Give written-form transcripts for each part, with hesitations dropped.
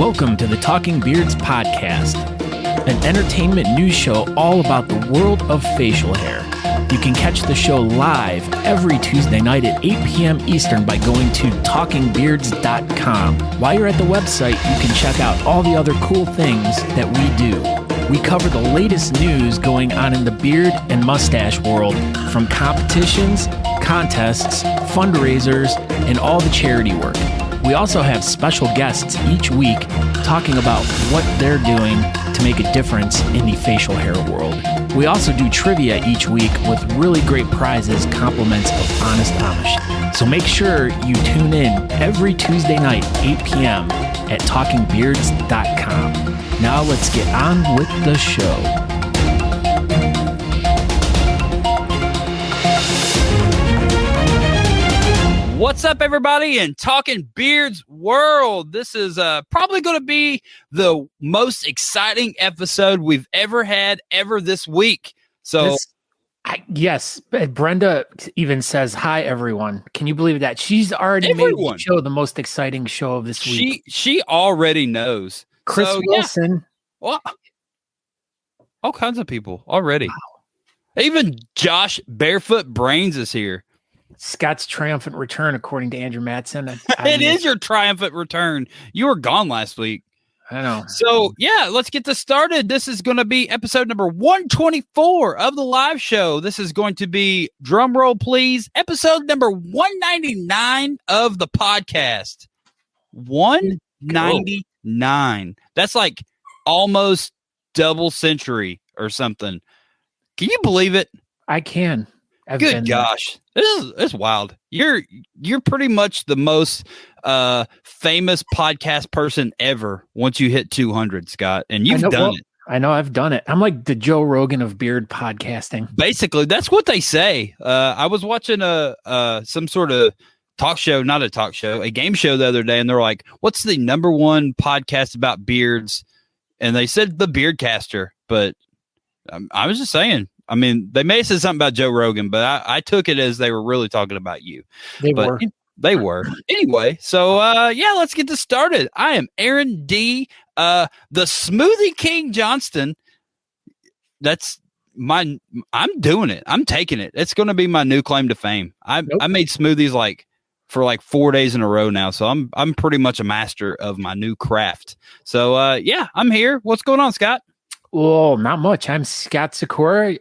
Welcome to the Talking Beards podcast, an entertainment news show all about the world of facial hair. You can catch the show live every Tuesday night at 8 p.m. Eastern by going to talkingbeards.com. While you're at the website, you can check out all the other cool things that we do. We cover the latest news going on in the beard and mustache world, from competitions, contests, fundraisers, and all the charity work. We also have special guests each week talking about what they're doing to make a difference in the facial hair world. We also do trivia each week with really great prizes, compliments of Honest Amish. So make sure you tune in every Tuesday night, 8 p.m. at talkingbeards.com. Now let's get on with the show. What's up, everybody, in Talking Beards world? This is probably going to be the most exciting episode we've ever had this week. So, yes, Brenda even says, hi, everyone. Can you believe that? She's already made the show the most exciting show of this week. She already knows. Chris Wilson. Yeah. Well, all kinds of people already. Wow. Even Josh Barefoot Brains is here. Scott's triumphant return, according to Andrew Matson. It is your triumphant return. You were gone last week. I know. So, yeah, let's get this started. This is going to be episode number 124 of the live show. This is going to be, drum roll, please, episode number 199 of the podcast. 199. That's like almost double century or something. Can you believe it? I can. Good gosh. This is wild. You're pretty much the most famous podcast person ever once you hit 200, Scott, and you've done it. I know I've done it. I'm like the Joe Rogan of beard podcasting. Basically, that's what they say. I was watching some sort of talk show, not a talk show, a game show the other day, and they're like, "What's the number one podcast about beards?" And they said the Beardcaster, but I was just saying. I mean, they may have said something about Joe Rogan, but I took it as they were really talking about you. They were. Anyway, so, let's get this started. I am Aaron D., the Smoothie King Johnston. I'm doing it. I'm taking it. It's going to be my new claim to fame. I made smoothies for 4 days in a row now. So I'm pretty much a master of my new craft. So, I'm here. What's going on, Scott? Well, not much. I'm Scott Sakura.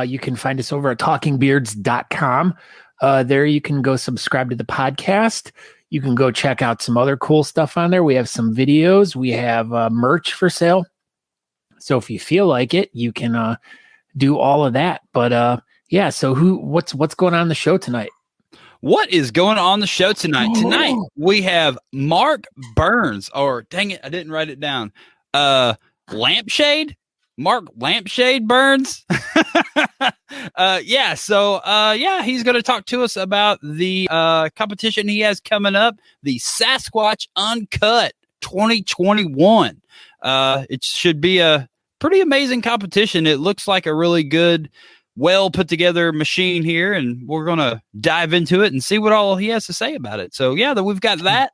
You can find us over at talkingbeards.com. There you can go subscribe to the podcast. You can go check out some other cool stuff on there. We have some videos. We have merch for sale. So if you feel like it, you can do all of that. But so what's going on the show tonight? What is going on the show tonight? Oh. Tonight we have Mark Burns, or dang it, I didn't write it down. Lampshade? Mark Lampshade Burns. He's going to talk to us about the competition he has coming up, the Sasquatch Uncut 2021. It should be a pretty amazing competition. It looks like a really good, well put together machine here, and we're going to dive into it and see what all he has to say about it. So we've got that.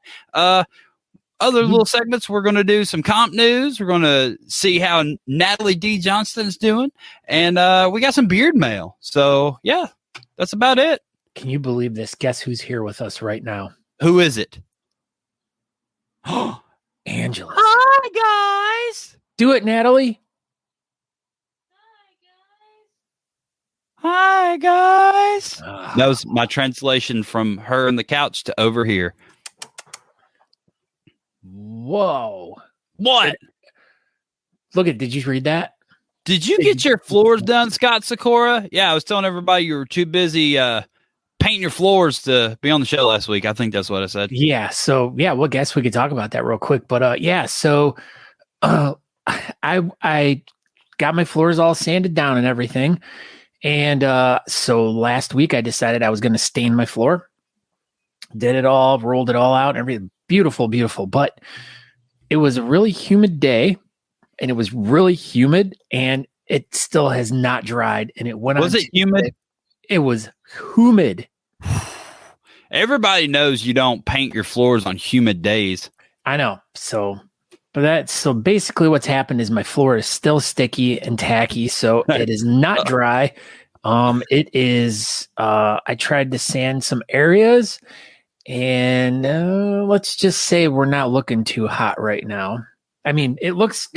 Other little segments, we're going to do some comp news. We're going to see how Natalie D. Johnston is doing. And we got some beard mail. So, that's about it. Can you believe this? Guess who's here with us right now? Who is it? Angela. Hi, guys. Do it, Natalie. Hi, guys. That was my translation from her on the couch to over here. Whoa. What? Did you read that? Did you get your floors done, Scott Sakura? Yeah, I was telling everybody you were too busy painting your floors to be on the show last week. I think that's what I said. Yeah. So, guess we could talk about that real quick. But, I got my floors all sanded down and everything. And so last week I decided I was going to stain my floor. Did it all, rolled it all out, everything. Beautiful, beautiful. But it was a really humid day, and it was really humid, and it still has not dried. And it went on. Was it humid? It was humid. Everybody knows you don't paint your floors on humid days. I know. So, So basically what's happened is my floor is still sticky and tacky, so it is not dry. It is I tried to sand some areas, and let's just say we're not looking too hot right now. I mean, it looks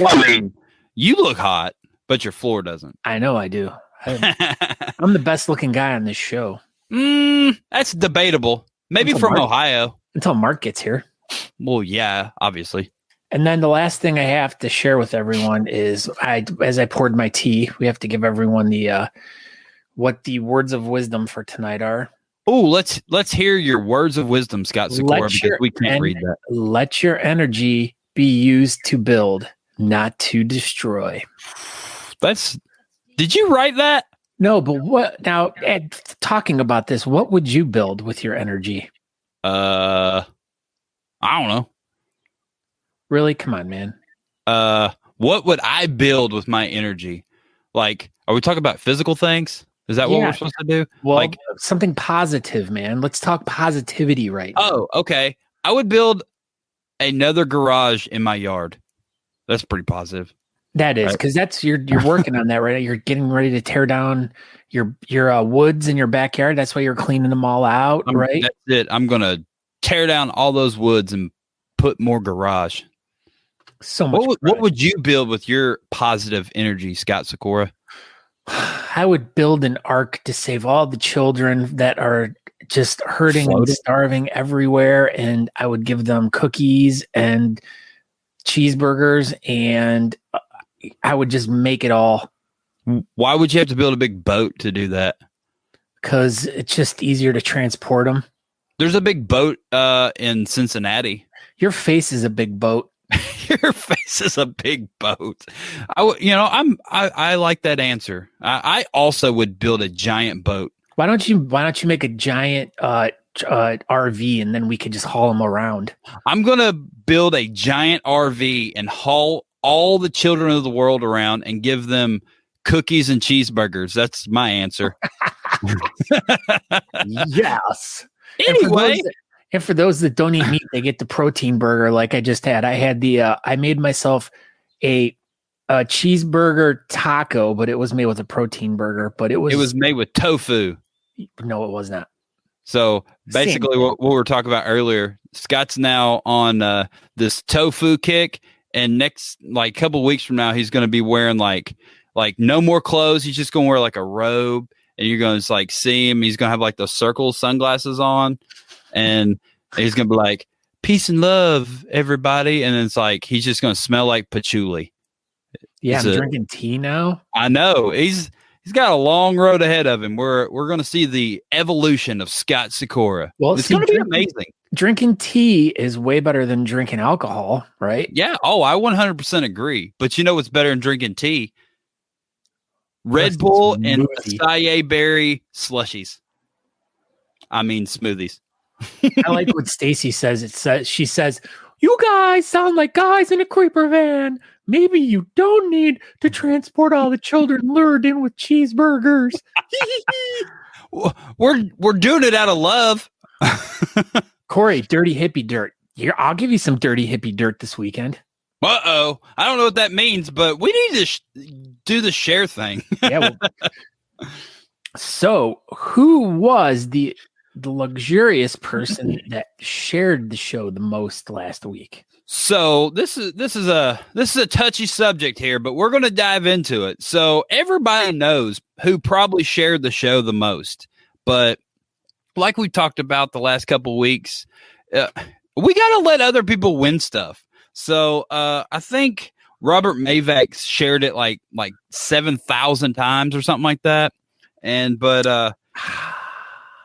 you look hot, but your floor doesn't. I know I do. I'm the best looking guy on this show. That's debatable. Maybe from Ohio. Until Mark gets here. Well, yeah, obviously. And then the last thing I have to share with everyone is as I poured my tea, we have to give everyone the what the words of wisdom for tonight are. Oh, let's hear your words of wisdom, Scott Sikora, because we can't read that. Let your energy be used to build, not to destroy. Did you write that? No, but what now? Ed, talking about this, what would you build with your energy? I don't know. Really? Come on, man. What would I build with my energy? Like, are we talking about physical things? Is that what we're supposed to do? Well, like something positive, man. Let's talk positivity right now. Oh, okay. I would build another garage in my yard. That's pretty positive. That is, because that's you're working on that right now. You're getting ready to tear down your woods in your backyard. That's why you're cleaning them all out, right? That's it. I'm gonna tear down all those woods and put more garage. So much. What would you build with your positive energy, Scott Sikora? I would build an ark to save all the children that are just hurting and starving everywhere, and I would give them cookies and cheeseburgers, and I would just make it all. Why would you have to build a big boat to do that? Because it's just easier to transport them. There's a big boat in Cincinnati. Your face is a big boat. Your face is a big boat. I like that answer. I also would build a giant boat. Why don't you make a giant RV, and then we could just haul them around? I'm gonna build a giant RV and haul all the children of the world around and give them cookies and cheeseburgers. That's my answer. Yes. Anyway. And for those that don't eat meat, they get the protein burger like I just had. I had I made myself a cheeseburger taco, but it was made with a protein burger. But it was made with tofu. No, it was not. So basically what we were talking about earlier, Scott's now on this tofu kick, and next couple of weeks from now, he's going to be wearing like no more clothes. He's just going to wear like a robe, and you're going to see him. He's going to have like those circle sunglasses on. And he's going to be like, peace and love, everybody. And then it's he's just going to smell like patchouli. Yeah, I'm drinking tea now. I know. He's got a long road ahead of him. We're going to see the evolution of Scott Sikora. Well, it's going to be amazing. Drinking tea is way better than drinking alcohol, right? Yeah. Oh, I 100% agree. But you know what's better than drinking tea? Red Bull and acai berry slushies. I mean, smoothies. I like what Stacy says. She says, "You guys sound like guys in a creeper van. Maybe you don't need to transport all the children lured in with cheeseburgers." We're doing it out of love. Corey, dirty hippie dirt. I'll give you some dirty hippie dirt this weekend. Uh-oh. I don't know what that means, but we need to do the share thing. Yeah. So, who was the luxurious person that shared the show the most last week? So this is a touchy subject here, but we're going to dive into it. So everybody knows who probably shared the show the most, but like we talked about the last couple of weeks, we got to let other people win stuff. So I think Robert Mavak shared it like 7,000 times or something like that, but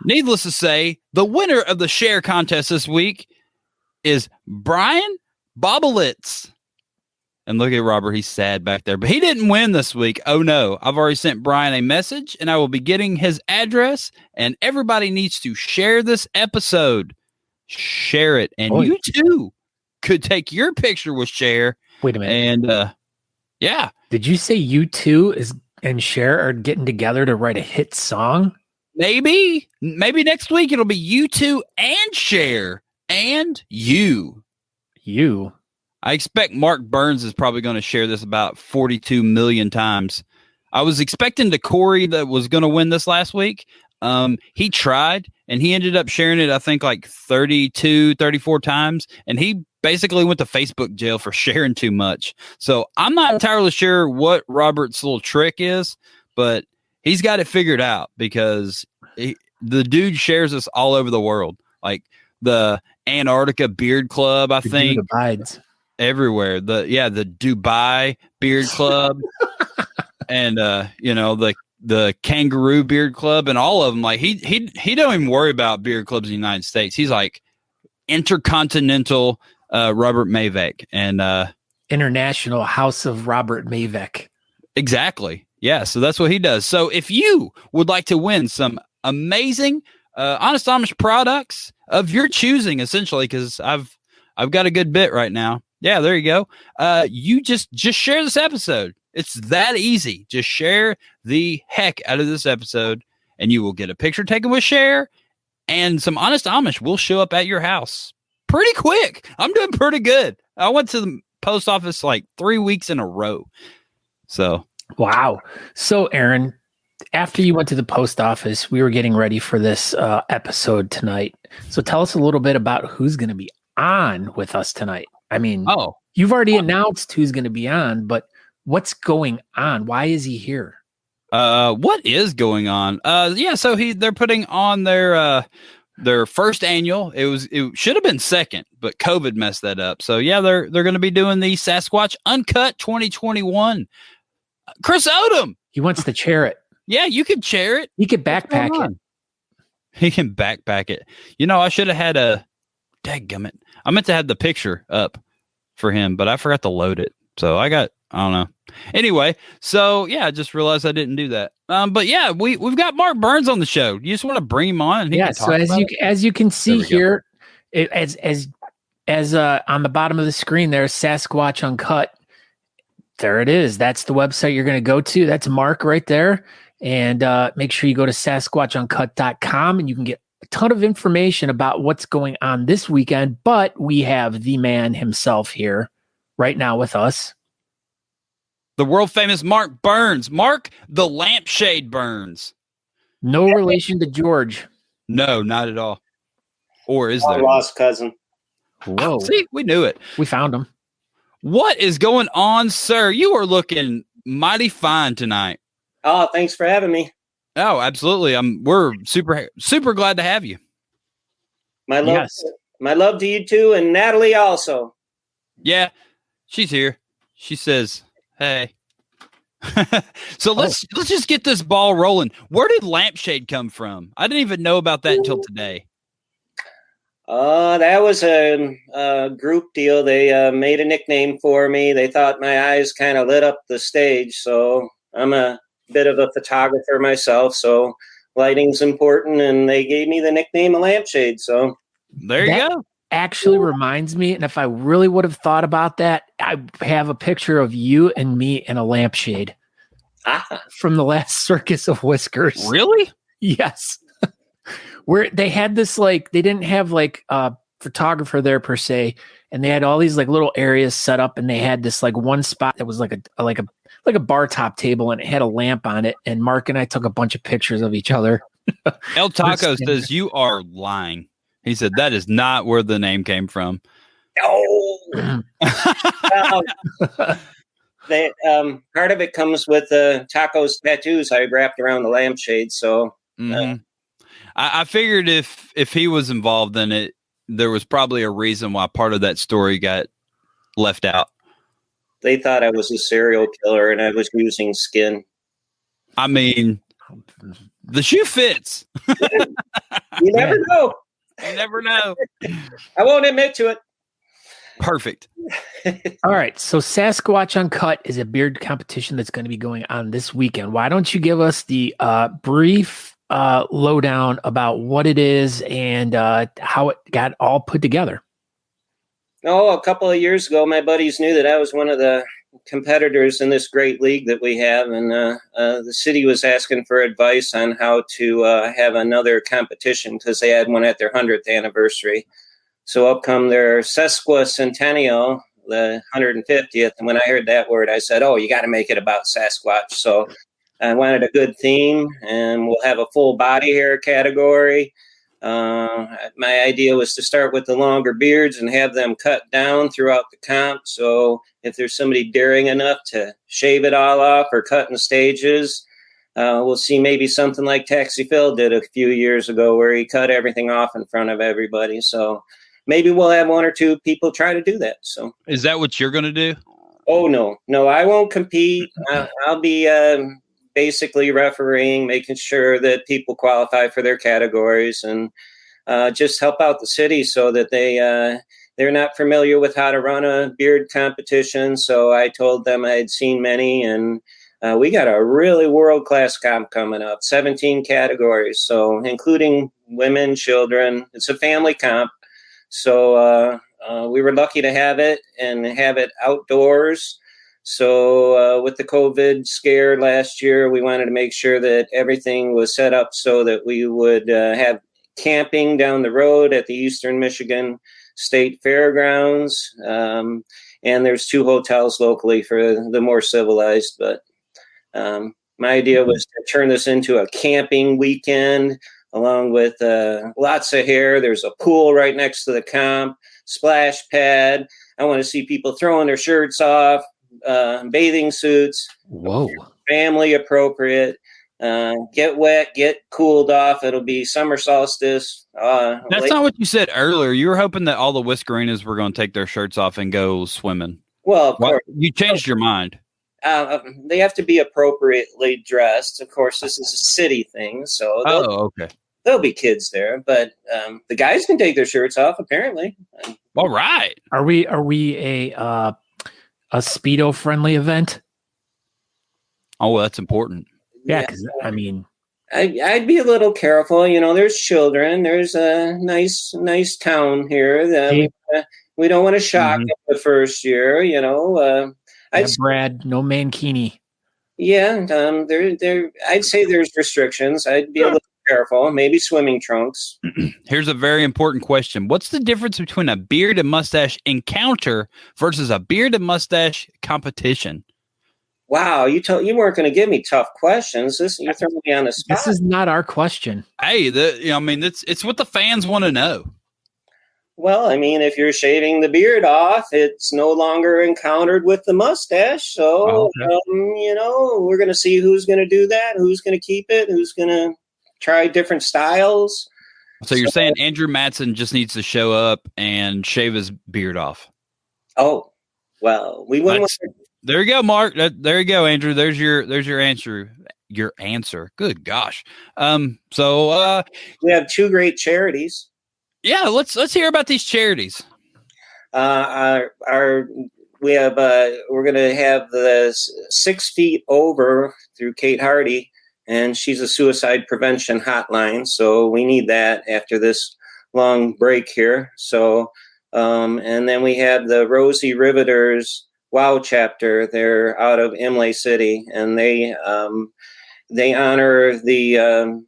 needless to say, the winner of the share contest this week is Brian Bobolitz. And look at Robert, he's sad back there, but he didn't win this week. Oh no, I've already sent Brian a message, and I will be getting his address, and everybody needs to share this episode. Share it, and you too could take your picture with Share. Wait a minute. And yeah. Did you say you two and Share are getting together to write a hit song? Maybe next week it'll be you two and Share and you. I expect Mark Burns is probably going to share this about 42 million times. I was expecting the Corey that was going to win this last week. He tried, and he ended up sharing it, I think, like 32, 34 times. And he basically went to Facebook jail for sharing too much. So I'm not entirely sure what Robert's little trick is, but he's got it figured out because the dude shares us all over the world. Like the Antarctica Beard Club, I think. The Bynes. Everywhere. The Dubai Beard Club and the Kangaroo Beard Club and all of them. Like he don't even worry about beard clubs in the United States. He's like Intercontinental Robert Mavek and International House of Robert Mavek. Exactly. Yeah, so that's what he does. So if you would like to win some amazing Honest Amish products of your choosing, essentially, because I've got a good bit right now. Yeah, there you go. You just share this episode. It's that easy. Just share the heck out of this episode, and you will get a picture taken with Share, and some Honest Amish will show up at your house pretty quick. I'm doing pretty good. I went to the post office like 3 weeks in a row. So wow. So Aaron, after you went to the post office, we were getting ready for this episode tonight. So tell us a little bit about who's going to be on with us tonight. I mean, you've already announced who's going to be on, but what's going on? Why is he here? What is going on? So they're putting on their first annual. It should have been second, but COVID messed that up. So yeah, they're going to be doing the Sasquatch Uncut 2021. Chris Odom. He wants to chair it. Yeah, you could chair it. He could backpack it. He can backpack it. I should have had dadgummit. I meant to have the picture up for him, but I forgot to load it. So I don't know. Anyway, so yeah, I just realized I didn't do that. But yeah, we've got Mark Burns on the show. You just want to bring him on? And he can talk as you can see here, as on the bottom of the screen, there's Sasquatch Uncut. There it is. That's the website you're going to go to. That's Mark right there. And make sure you go to SasquatchUncut.com and you can get a ton of information about what's going on this weekend. But we have the man himself here right now with us. The world famous Mark Burns. Mark the Lampshade Burns. No relation to George. No, not at all. Or is there? Lost cousin. Whoa. See, we knew it. We found him. What is going on, sir? You are looking mighty fine tonight. Oh, thanks for having me. Oh, absolutely. We're super glad to have you. My love to you too, and Natalie also. Yeah, she's here. She says, "Hey." So let's just get this ball rolling. Where did Lampshade come from? I didn't even know about that until today. That was a group deal. They made a nickname for me. They thought my eyes kind of lit up the stage. So I'm a bit of a photographer myself. So lighting's important, and they gave me the nickname of Lampshade. So there you go. Actually reminds me, and if I really would have thought about that, I have a picture of you and me in a lampshade from the last Circus of Whiskers. Really? Yes. Where they had this, they didn't have a photographer there per se, and they had all these little areas set up, and they had this one spot that was like a bar top table, and it had a lamp on it. And Mark and I took a bunch of pictures of each other. El Taco says you are lying. He said that is not where the name came from. No. Part of it comes with Taco's tattoos I wrapped around the lampshade. So I figured if he was involved in it, there was probably a reason why part of that story got left out. They thought I was a serial killer and I was using skin. I mean, the shoe fits. You never know. You never know. I won't admit to it. Perfect. All right. So Sasquatch Uncut is a beard competition that's going to be going on this weekend. Why don't you give us the brief lowdown about what it is and how it got all put together? A couple of years ago, my buddies knew that I was one of the competitors in this great league that we have, and the city was asking for advice on how to have another competition because they had one at their 100th anniversary. So up come their sesquicentennial, the 150th. And when I heard that word, I said, oh, you got to make it about Sasquatch. So I wanted a good theme, and we'll have a full body hair category. My idea was to start with the longer beards and have them cut down throughout the comp. So if there's somebody daring enough to shave it all off or cut in stages, we'll see maybe something like Taxi Phil did a few years ago where he cut everything off in front of everybody. So maybe we'll have one or two people try to do that. So is that what you're going to do? Oh, no, I won't compete. I'll be basically refereeing, making sure that people qualify for their categories, and just help out the city so that they're not familiar with how to run a beard competition. So I told them I had seen many, and we got a really world-class comp coming up, 17 categories, so including women, children. It's a family comp. So we were lucky to have it and have it outdoors. So with the COVID scare last year, we wanted to make sure that everything was set up so that we would have camping down the road at the Eastern Michigan State Fairgrounds. And there's 2 hotels locally for the more civilized. But my idea was to turn this into a camping weekend along with lots of hair. There's a pool right next to the comp, splash pad. I want to see people throwing their shirts off, bathing suits. Whoa. Family appropriate. Get wet, get cooled off. It'll be summer solstice. That's not what you said earlier. You were hoping that all the Whiskerinas were going to take their shirts off and go swimming. Well, of course. You changed your mind. They have to be appropriately dressed. Of course, this is a city thing, so okay. There'll be kids there, but the guys can take their shirts off. Apparently. All right. Are we a Speedo friendly event? Oh, well, that's important. Yeah, because I mean, I'd be a little careful. You know, there's children. There's a nice town here that we don't want to shock them the first year. You know, Brad, no mankini. Yeah, I'd say there's restrictions. I'd be a little careful. Maybe swimming trunks. Here's a very important question. What's the difference between a beard and mustache encounter versus a beard and mustache competition? Wow, you weren't going to give me tough questions. You're throwing me on the spot. This is not our question. Hey, it's what the fans want to know. Well, I mean, if you're shaving the beard off, it's no longer encountered with the mustache. So, we're going to see who's going to do that, who's going to keep it, who's going to try different styles. So you're saying Andrew Matson just needs to show up and shave his beard off? Oh, well, we wouldn't. There you go, Mark. There you go, Andrew. There's your answer. Your answer. Good gosh. So we have 2 great charities. Yeah, let's hear about these charities. We're going to have the 6 Feet Over through Kate Hardy, and she's a suicide prevention hotline. So we need that after this long break here. So, and then we have the Rosie Riveters WOW chapter. They're out of Imlay City, and they honor the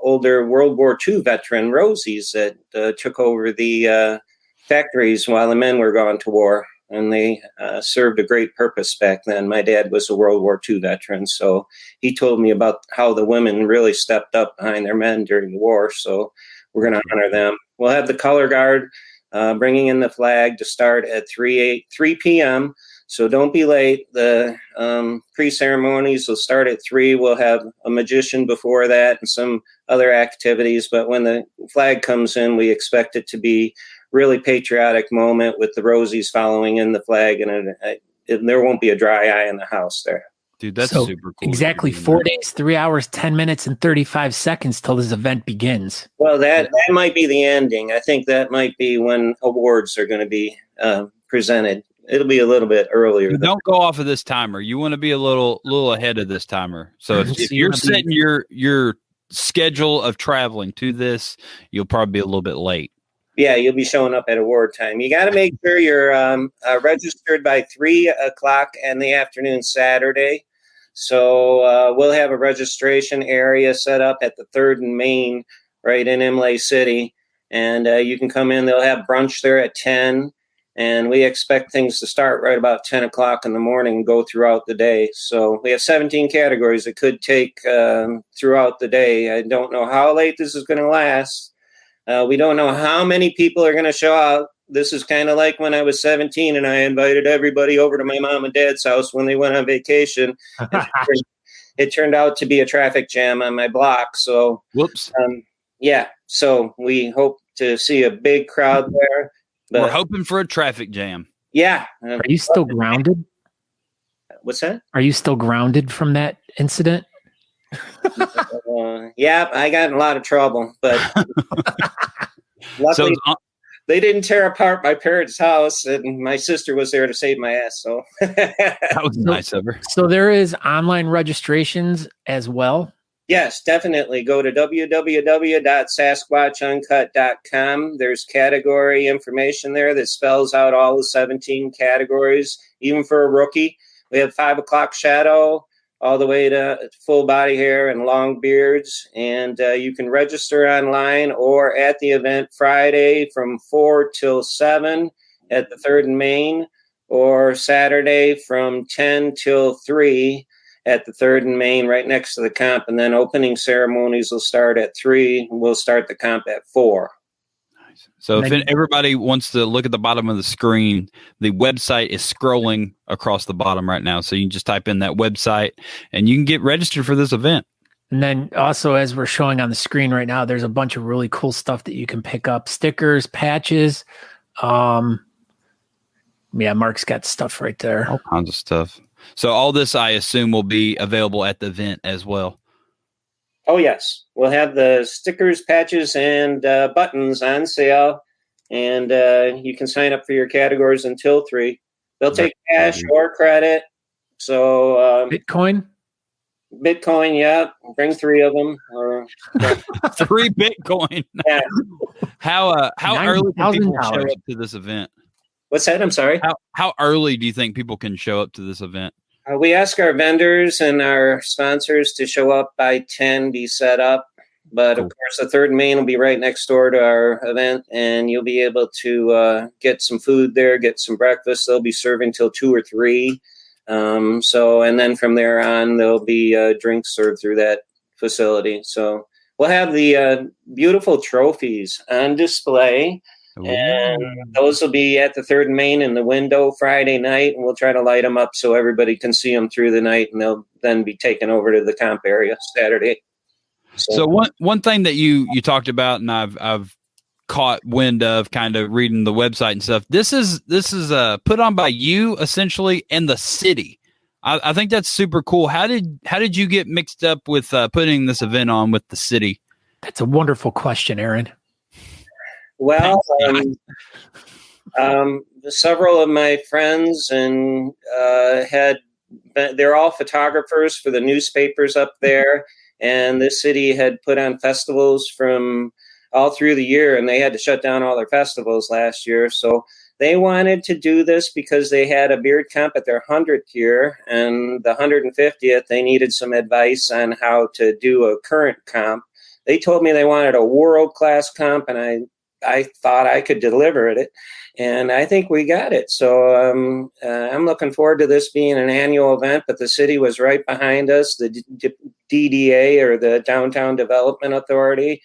older World War II veteran Rosies that took over the factories while the men were gone to war. And they served a great purpose back then. My dad was a World War II veteran, so he told me about how the women really stepped up behind their men during the war. So we're going to honor them. We'll have the color guard bringing in the flag to start at 3 p.m., so don't be late. The pre-ceremonies will start at 3. We'll have a magician before that and some other activities. But when the flag comes in, we expect it to be really patriotic moment with the Rosies following in the flag, and there won't be a dry eye in the house there. Dude, that's super cool. Exactly 4 days, 3 hours, 10 minutes, and 35 seconds till this event begins. Well, that might be the ending. I think that might be when awards are going to be presented. It'll be a little bit earlier. Don't go off of this timer. You want to be a little ahead of this timer. So if you're setting your schedule of traveling to this, you'll probably be a little bit late. Yeah, you'll be showing up at award time. You got to make sure you're registered by 3 o'clock in the afternoon Saturday. So we'll have a registration area set up at the 3rd and Main right in Imlay City. And you can come in. They'll have brunch there at 10. And we expect things to start right about 10 o'clock in the morning and go throughout the day. So we have 17 categories that could take throughout the day. I don't know how late this is going to last. We don't know how many people are going to show up. This is kind of like when I was 17 and I invited everybody over to my mom and dad's house when they went on vacation. It turned out to be a traffic jam on my block. So, whoops. Yeah. So we hope to see a big crowd there. We're hoping for a traffic jam. Yeah. Are you still grounded? What's that? Are you still grounded from that incident? Yeah, I got in a lot of trouble, but luckily they didn't tear apart my parents' house, and my sister was there to save my ass. So that was nice of her. So there is online registrations as well. Yes, definitely. Go to www.sasquatchuncut.com. There's category information there that spells out all the 17 categories, even for a rookie. We have 5 o'clock shadow all the way to full body hair and long beards. And you can register online or at the event Friday from 4 till 7 at the 3rd and Main, or Saturday from 10 till 3 at the 3rd and Main, right next to the comp. And then opening ceremonies will start at 3. We'll start the comp at 4. Nice. So if everybody wants to look at the bottom of the screen, the website is scrolling across the bottom right now. So you can just type in that website and you can get registered for this event. And then also, as we're showing on the screen right now, there's a bunch of really cool stuff that you can pick up. Stickers, patches. Yeah, Mark's got stuff right there. All kinds of stuff. So all this, I assume, will be available at the event as well. Oh, yes. We'll have the stickers, patches, and buttons on sale. And you can sign up for your categories until 3. They'll take cash or credit. So Bitcoin? Bitcoin, yeah. Bring 3 of them. Or 3 Bitcoin. Yeah. How early can people show up to this event? What's that? I'm sorry. How early do you think people can show up to this event? We ask our vendors and our sponsors to show up by 10, be set up. But of course, the 3rd and Main will be right next door to our event, and you'll be able to get some food there, get some breakfast. They'll be serving till 2 or 3. And then from there on, there'll be drinks served through that facility. So we'll have the beautiful trophies on display. Ooh. And those will be at the 3rd and Main in the window Friday night, and we'll try to light them up so everybody can see them through the night, and they'll then be taken over to the comp area Saturday. So one thing that you talked about, and I've caught wind of, kind of reading the website and stuff. This is put on by you essentially and the city. I think that's super cool. How did you get mixed up with putting this event on with the city? That's a wonderful question, Aaron. Well, several of my friends and they're all photographers for the newspapers up there, and this city had put on festivals from all through the year, and they had to shut down all their festivals last year. So they wanted to do this because they had a beard comp at their 100th year, and the 150th, they needed some advice on how to do a current comp. They told me they wanted a world-class comp, and I thought I could deliver it, and I think we got it. So I'm looking forward to this being an annual event, but the city was right behind us. The DDA, or the Downtown Development Authority,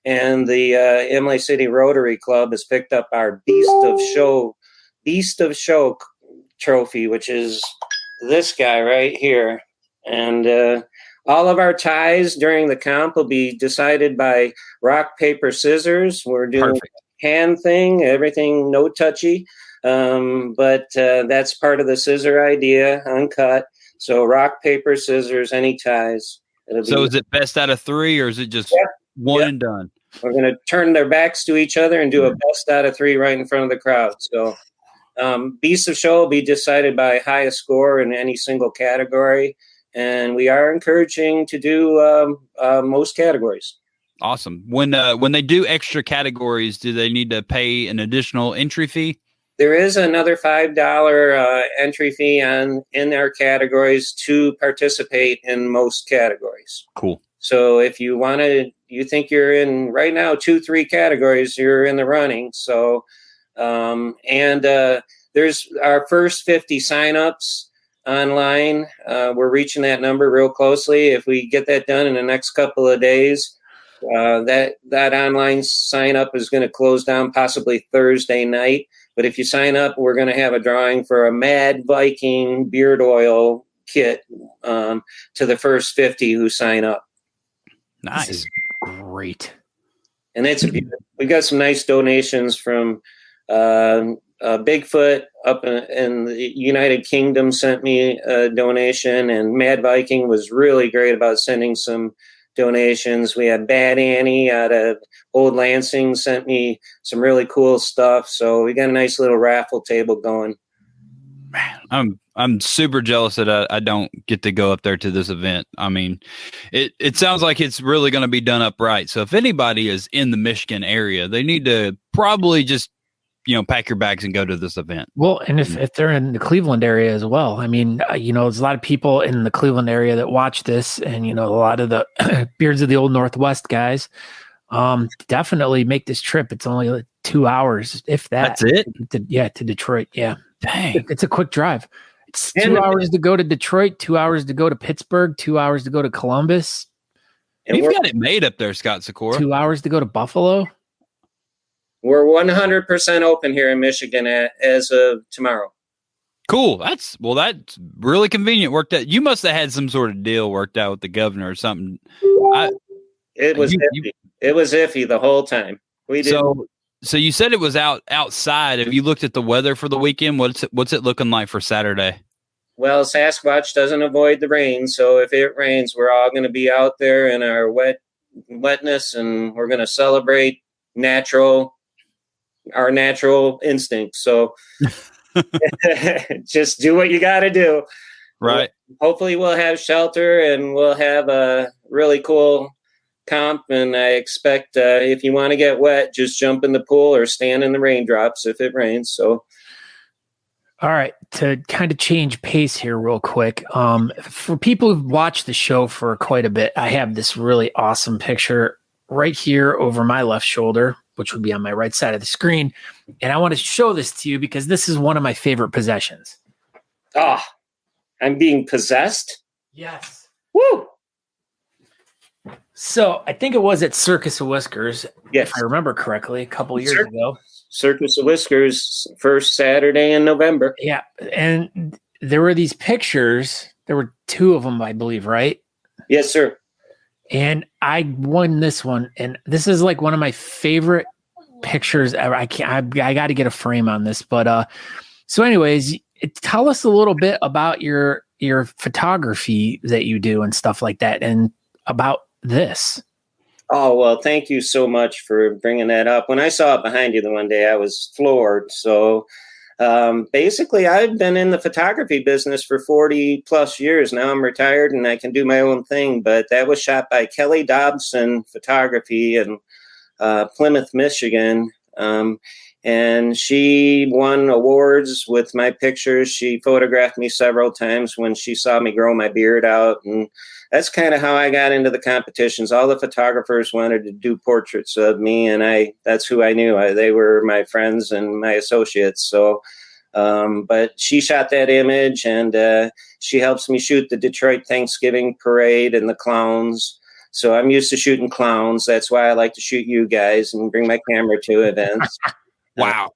and the Imlay City Rotary Club has picked up our Beast of Show trophy, which is this guy right here. And all of our ties during the comp will be decided by rock, paper, scissors. We're doing hand thing, everything no touchy. But that's part of the scissor idea, uncut. So rock, paper, scissors, any ties. So is it best out of 3, or is it just one and done? We're going to turn their backs to each other and do a best out of 3 right in front of the crowd. So Beast of Show will be decided by highest score in any single category. And we are encouraging to do most categories. Awesome. When they do extra categories, do they need to pay an additional entry fee? There is another $5 entry fee in our categories to participate in most categories. Cool. So if you think you're in right now 2-3 categories, you're in the running. So And there's our first 50 signups online. We're reaching that number real closely. If we get that done in the next couple of days, that online sign up is going to close down possibly Thursday night. But if you sign up, we're going to have a drawing for a Mad Viking beard oil kit to the first 50 who sign up. Nice. This is great. And we got some nice donations from Bigfoot up in the United Kingdom sent me a donation, and Mad Viking was really great about sending some donations. We had Bad Annie out of Old Lansing sent me some really cool stuff. So we got a nice little raffle table going. Man, I'm super jealous that I don't get to go up there to this event. I mean, it sounds like it's really going to be done up right. So if anybody is in the Michigan area, they need to probably just, pack your bags and go to this event. Well, and if they're in the Cleveland area as well, I mean, there's a lot of people in the Cleveland area that watch this, and, a lot of the Beards of the Old Northwest guys, definitely make this trip. It's only like 2 hours, if that. That's it? To Detroit. Yeah. Dang. It's a quick drive. It's 2 hours to go to Detroit, 2 hours to go to Pittsburgh, 2 hours to go to Columbus. You've got it made up there, Scott Sikora. 2 hours to go to Buffalo. We're 100% open here in Michigan as of tomorrow. Cool. That's really convenient. Worked out. You must have had some sort of deal worked out with the governor or something. It was iffy. It was iffy the whole time. We did. So you said it was outside. Have you looked at the weather for the weekend? What's it looking like for Saturday? Well, Sasquatch doesn't avoid the rain, so if it rains, we're all going to be out there in our wetness, and we're going to celebrate our natural instincts. So just do what you got to do. Right. Hopefully we'll have shelter, and we'll have a really cool comp. And I expect if you want to get wet, just jump in the pool or stand in the raindrops if it rains. So. All right, to kind of change pace here real quick. For people who've watched the show for quite a bit, I have this really awesome picture right here over my left shoulder, which would be on my right side of the screen. And I want to show this to you because this is one of my favorite possessions. Ah, I'm being possessed? Yes. Woo! So I think it was at Circus of Whiskers, yes, if I remember correctly, a couple years ago. Circus of Whiskers, first Saturday in November. Yeah, and there were these pictures. There were 2 of them, I believe, right? Yes, sir. And I won this one, and this is like one of my favorite pictures ever. I got to get a frame on this, but so anyways, tell us a little bit about your photography that you do and stuff like that, and about this. Oh, well, thank you so much for bringing that up. When I saw it behind you the one day, I was floored. So basically, I've been in the photography business for 40 plus years. Now I'm retired and I can do my own thing. But that was shot by Kelly Dobson Photography in Plymouth, Michigan. And she won awards with my pictures. She photographed me several times when she saw me grow my beard out. And that's kind of how I got into the competitions. All the photographers wanted to do portraits of me, and that's who I knew. They were my friends and my associates. So, but she shot that image, and she helps me shoot the Detroit Thanksgiving parade and the clowns. So I'm used to shooting clowns. That's why I like to shoot you guys and bring my camera to events. Wow.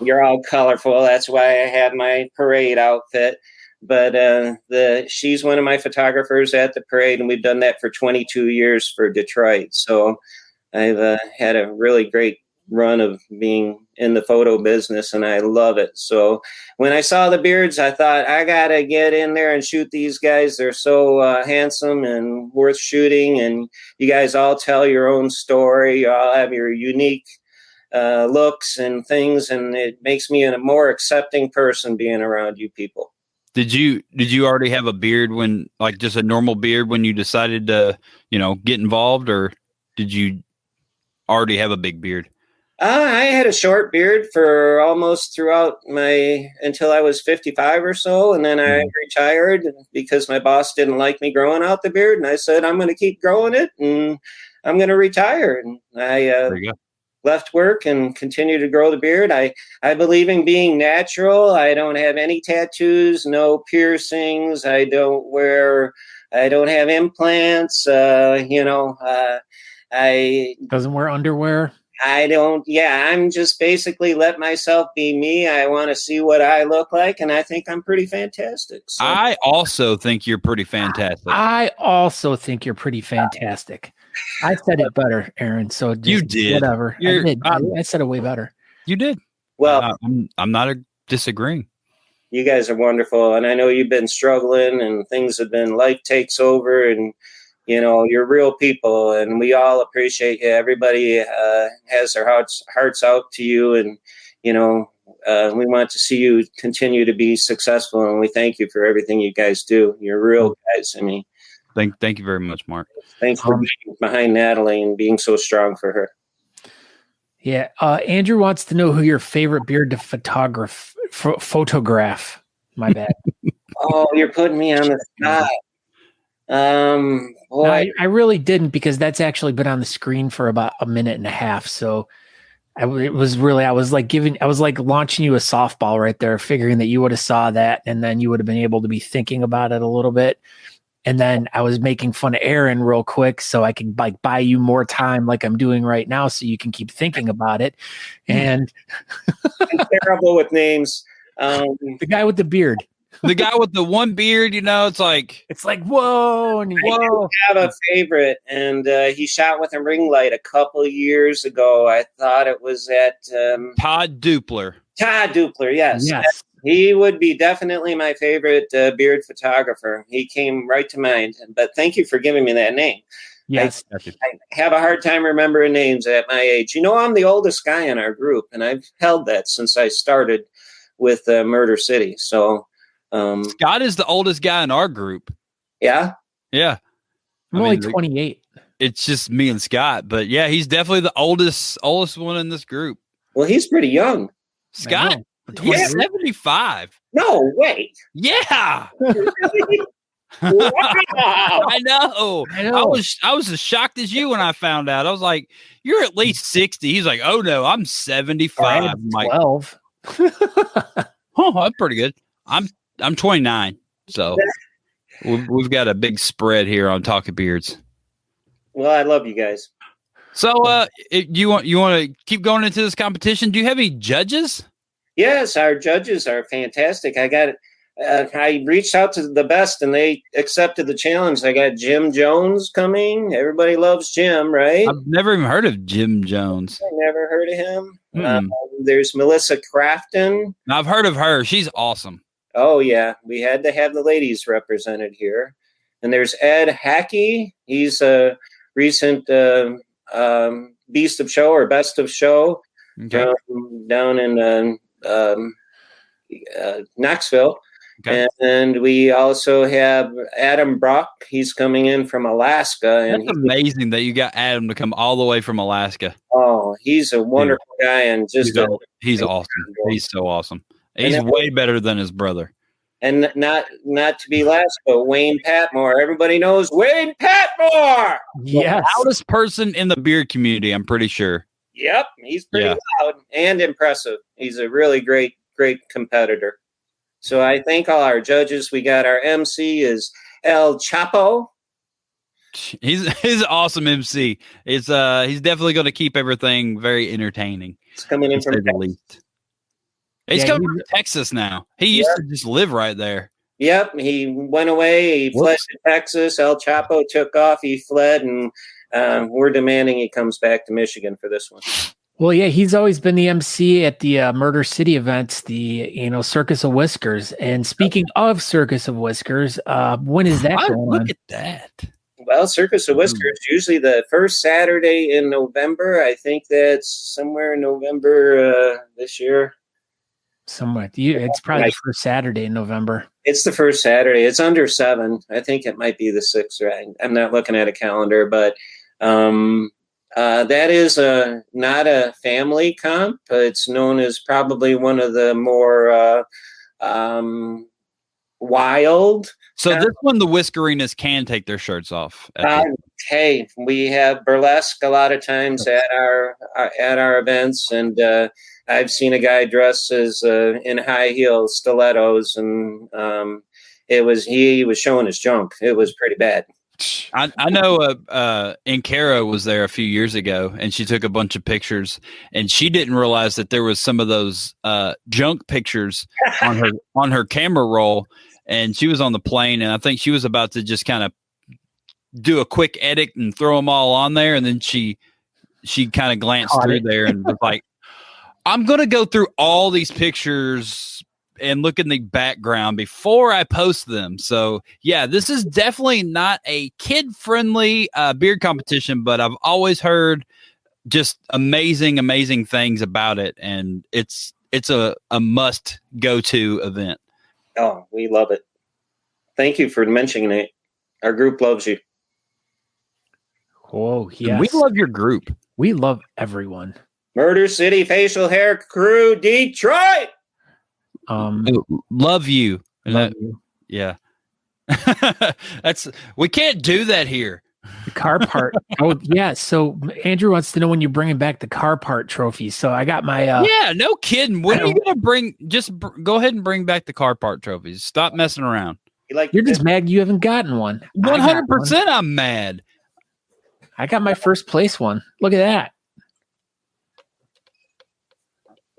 You're all colorful. That's why I have my parade outfit. But she's one of my photographers at the parade, and we've done that for 22 years for Detroit. So I've had a really great run of being in the photo business, and I love it. So when I saw the beards, I thought, I got to get in there and shoot these guys. They're so handsome and worth shooting, and you guys all tell your own story. You all have your unique looks and things, and it makes me a more accepting person being around you people. Did you already have a beard when, like, just a normal beard when you decided to, get involved, or did you already have a big beard? I had a short beard for almost throughout until I was 55 or so. And then I retired because my boss didn't like me growing out the beard. And I said, I'm going to keep growing it and I'm going to retire. And I left work and continue to grow the beard. I believe in being natural. I don't have any tattoos, no piercings. I don't have implants. I Doesn't wear underwear. I don't. Yeah, I'm just basically let myself be me. I want to see what I look like, and I think I'm pretty fantastic. So. I also think you're pretty fantastic. I also think you're pretty fantastic. I said it better, Aaron. So You did. Whatever. I did. I said it way better. You did. Well, I'm not disagreeing. You guys are wonderful, and I know you've been struggling, and things have been life takes over, and you're real people, and we all appreciate you. Everybody has their hearts out to you, and we want to see you continue to be successful, and we thank you for everything you guys do. You're real guys. I mean, thank you very much, Mark. Thanks for being behind Natalie and being so strong for her. Yeah, Andrew wants to know who your favorite beard to photograph. My bad. Oh, you're putting me on the spot. No, I really didn't, because that's actually been on the screen for about a minute and a half. So I was like launching you a softball right there, figuring that you would have saw that, and then you would have been able to be thinking about it a little bit. And then I was making fun of Aaron real quick so I could buy you more time like I'm doing right now, so you can keep thinking about it. And I'm terrible with names. The guy with the beard. The guy with the one beard, it's like whoa, and whoa. I have a favorite, and he shot with a ring light a couple years ago. I thought it was at Todd Dupler. Todd Dupler, yes. He would be definitely my favorite beard photographer. He came right to mind. But thank you for giving me that name. Yes. I have a hard time remembering names at my age. I'm the oldest guy in our group, and I've held that since I started with Murder City. So Scott is the oldest guy in our group. Yeah? Yeah. I'm only 28. It's just me and Scott. But yeah, he's definitely the oldest one in this group. Well, he's pretty young. Scott, he's 75. No, wait. Yeah. Wow. I know. I was as shocked as you when I found out. I was like, "You're at least 60." He's like, "Oh no, I'm 75." I'm 12. Oh, that's pretty good. I'm 29, so we've got a big spread here on Talking Beards. Well, I love you guys. So, you want to keep going into this competition? Do you have any judges? Yes, our judges are fantastic. I reached out to the best, and they accepted the challenge. I got Jim Jones coming. Everybody loves Jim, right? I've never even heard of Jim Jones. I never heard of him. There's Melissa Crafton. Now, I've heard of her. She's awesome. Oh, yeah. We had to have the ladies represented here. And there's Ed Hackey. He's a recent Beast of Show or Best of Show down in Knoxville. Okay. And we also have Adam Brock. He's coming in from Alaska. And that's amazing that you got Adam to come all the way from Alaska. Oh, he's a wonderful guy, and just he's awesome. He's so awesome. He's way better than his brother. And not to be last, but Wayne Patmore. Everybody knows Wayne Patmore. Yes. The loudest person in the beard community, I'm pretty sure. Yep, he's pretty loud and impressive. He's a really great competitor. So I thank all our judges. We got our MC is El Chapo. He's an awesome MC. He's definitely going to keep everything very entertaining. He's coming in from the least. He's coming from Texas now. He used to just live right there. Yep, he went away. He fled to Texas. El Chapo took off. He fled, and we're demanding he comes back to Michigan for this one. Well, yeah, he's always been the MC at the Murder City events, the Circus of Whiskers. And speaking of Circus of Whiskers, when is that going on? Look at that. Well, Circus of Whiskers, usually the first Saturday in November. I think that's somewhere in November this year. Somewhere. It's probably the first Saturday in November. It's the first Saturday. It's under 7. I think it might be the 6th. Right? I'm not looking at a calendar, but that is not a family comp. It's known as probably one of the more wild. So this one, the Whiskerinas can take their shirts off. Hey, we have burlesque a lot of times at our events, and I've seen a guy dressed as in high heels, stilettos, and he was showing his junk. It was pretty bad. I know Encaro was there a few years ago, and she took a bunch of pictures, and she didn't realize that there was some of those junk pictures on her camera roll, and she was on the plane, and I think she was about to just kind of do a quick edit and throw them all on there, and then she kind of glanced through there and was like, I'm going to go through all these pictures and look in the background before I post them. So yeah, this is definitely not a kid-friendly beard competition, but I've always heard just amazing things about it, and it's a must go to event. Oh, we love it. Thank you for mentioning it. Our group loves you. Oh, yes. We love your group. We love everyone. Murder City Facial Hair Crew, Detroit. Love you. Love you. Yeah. We can't do that here. The car part. Oh, yeah. So Andrew wants to know when you're bringing back the car part trophies. So I got my. Yeah, no kidding. When are you going to bring? Go ahead and bring back the car part trophies. Stop messing around. You're just mad you haven't gotten one. 100%. I'm mad. I got my first place one. Look at that.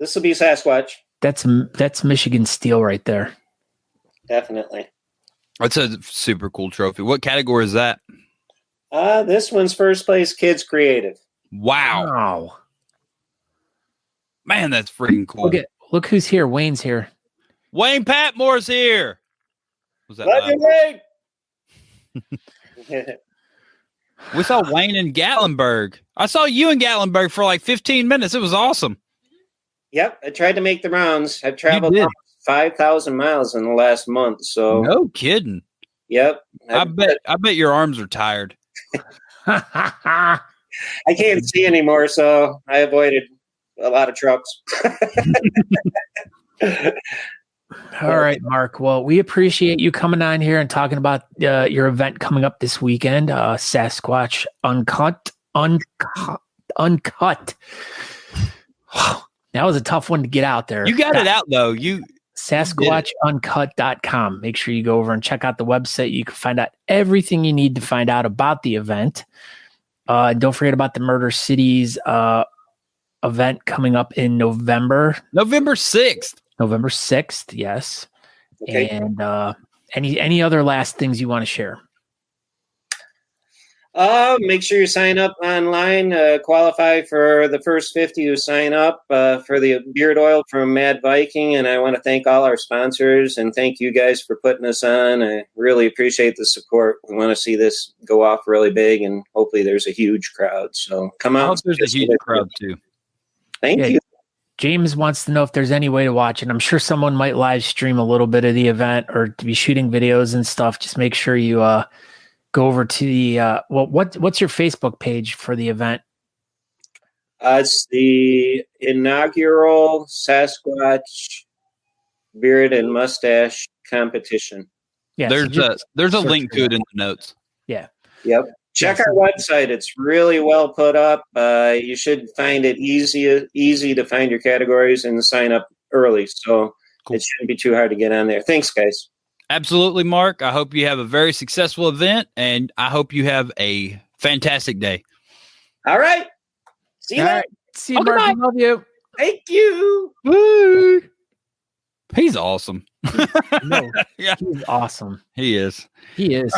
This will be Sasquatch. That's Michigan steel right there. Definitely. That's a super cool trophy. What category is that? This one's first place Kids Creative. Wow. Man, that's freaking cool. Look who's here. Wayne's here. Wayne Patmore's here. Was that Love you, Wayne. We saw Wayne in Gatlinburg. I saw you in Gatlinburg for like 15 minutes. It was awesome. Yep, I tried to make the rounds. I've traveled 5,000 miles in the last month. So no kidding. Yep. I bet your arms are tired. I can't see anymore, so I avoided a lot of trucks. All right, Mark. Well, we appreciate you coming on here and talking about your event coming up this weekend, Sasquatch Uncut. That was a tough one to get out there. You got it out, though. SasquatchUncut.com. Make sure you go over and check out the website. You can find out everything you need to find out about the event. Don't forget about the Murder Cities event coming up in November. November 6th. November 6th, yes. Okay. And any other last things you want to share? Make sure you sign up online, qualify for the first 50 who sign up for the beard oil from Mad Viking. And I want to thank all our sponsors and thank you guys for putting us on. I really appreciate the support. We want to see this go off really big, and hopefully there's a huge crowd. So come out. I hope there's a huge crowd too. Thank you. James wants to know if there's any way to watch it. I'm sure someone might live stream a little bit of the event or to be shooting videos and stuff. Just make sure you go over to the what's your Facebook page for the event? It's the inaugural Sasquatch beard and mustache competition. Yeah, there's a link to it in the notes. Yeah. Yep. Check our website. It's really well put up. You should find it easy to find your categories and sign up early. So cool. It shouldn't be too hard to get on there. Thanks, guys. Absolutely, Mark. I hope you have a very successful event, and I hope you have a fantastic day. All right. See you. Right. See you, Mark. I love you. Thank you. Woo. He's awesome. No, yeah. He's awesome. He is. He is.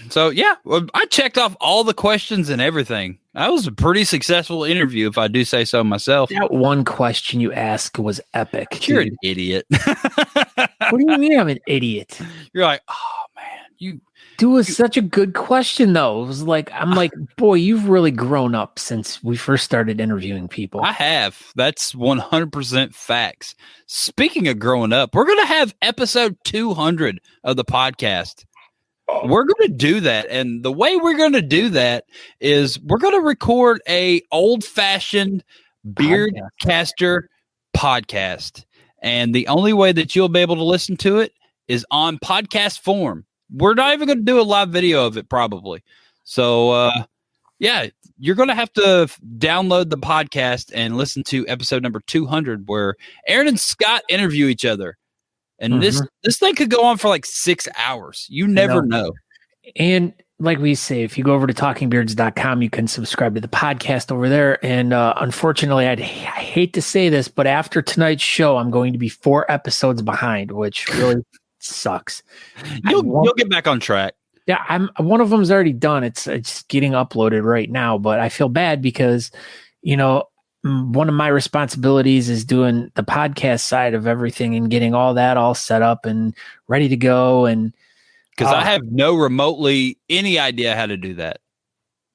So, yeah, well, I checked off all the questions and everything. That was a pretty successful interview, if I do say so myself. That one question you asked was epic. You're an idiot. What do you mean I'm an idiot? You're like, oh, man. Dude, it was such a good question, though. It was like, I'm like, boy, you've really grown up since we first started interviewing people. I have. That's 100% facts. Speaking of growing up, we're going to have episode 200 of the podcast. We're going to do that. And the way we're going to do that is we're going to record a old-fashioned beardcaster podcast. And the only way that you'll be able to listen to it is on podcast form. We're not even going to do a live video of it probably. So, yeah, you're going to have to download the podcast and listen to episode number 200 where Aaron and Scott interview each other. And this thing could go on for like 6 hours. You never know. And like we say, if you go over to talkingbeards.com, you can subscribe to the podcast over there. And unfortunately, I hate to say this, but after tonight's show, I'm going to be 4 episodes behind, which really sucks. You'll get back on track. Yeah, one of them's already done. It's getting uploaded right now, but I feel bad because, one of my responsibilities is doing the podcast side of everything and getting all that all set up and ready to go. And because I have no remotely any idea how to do that.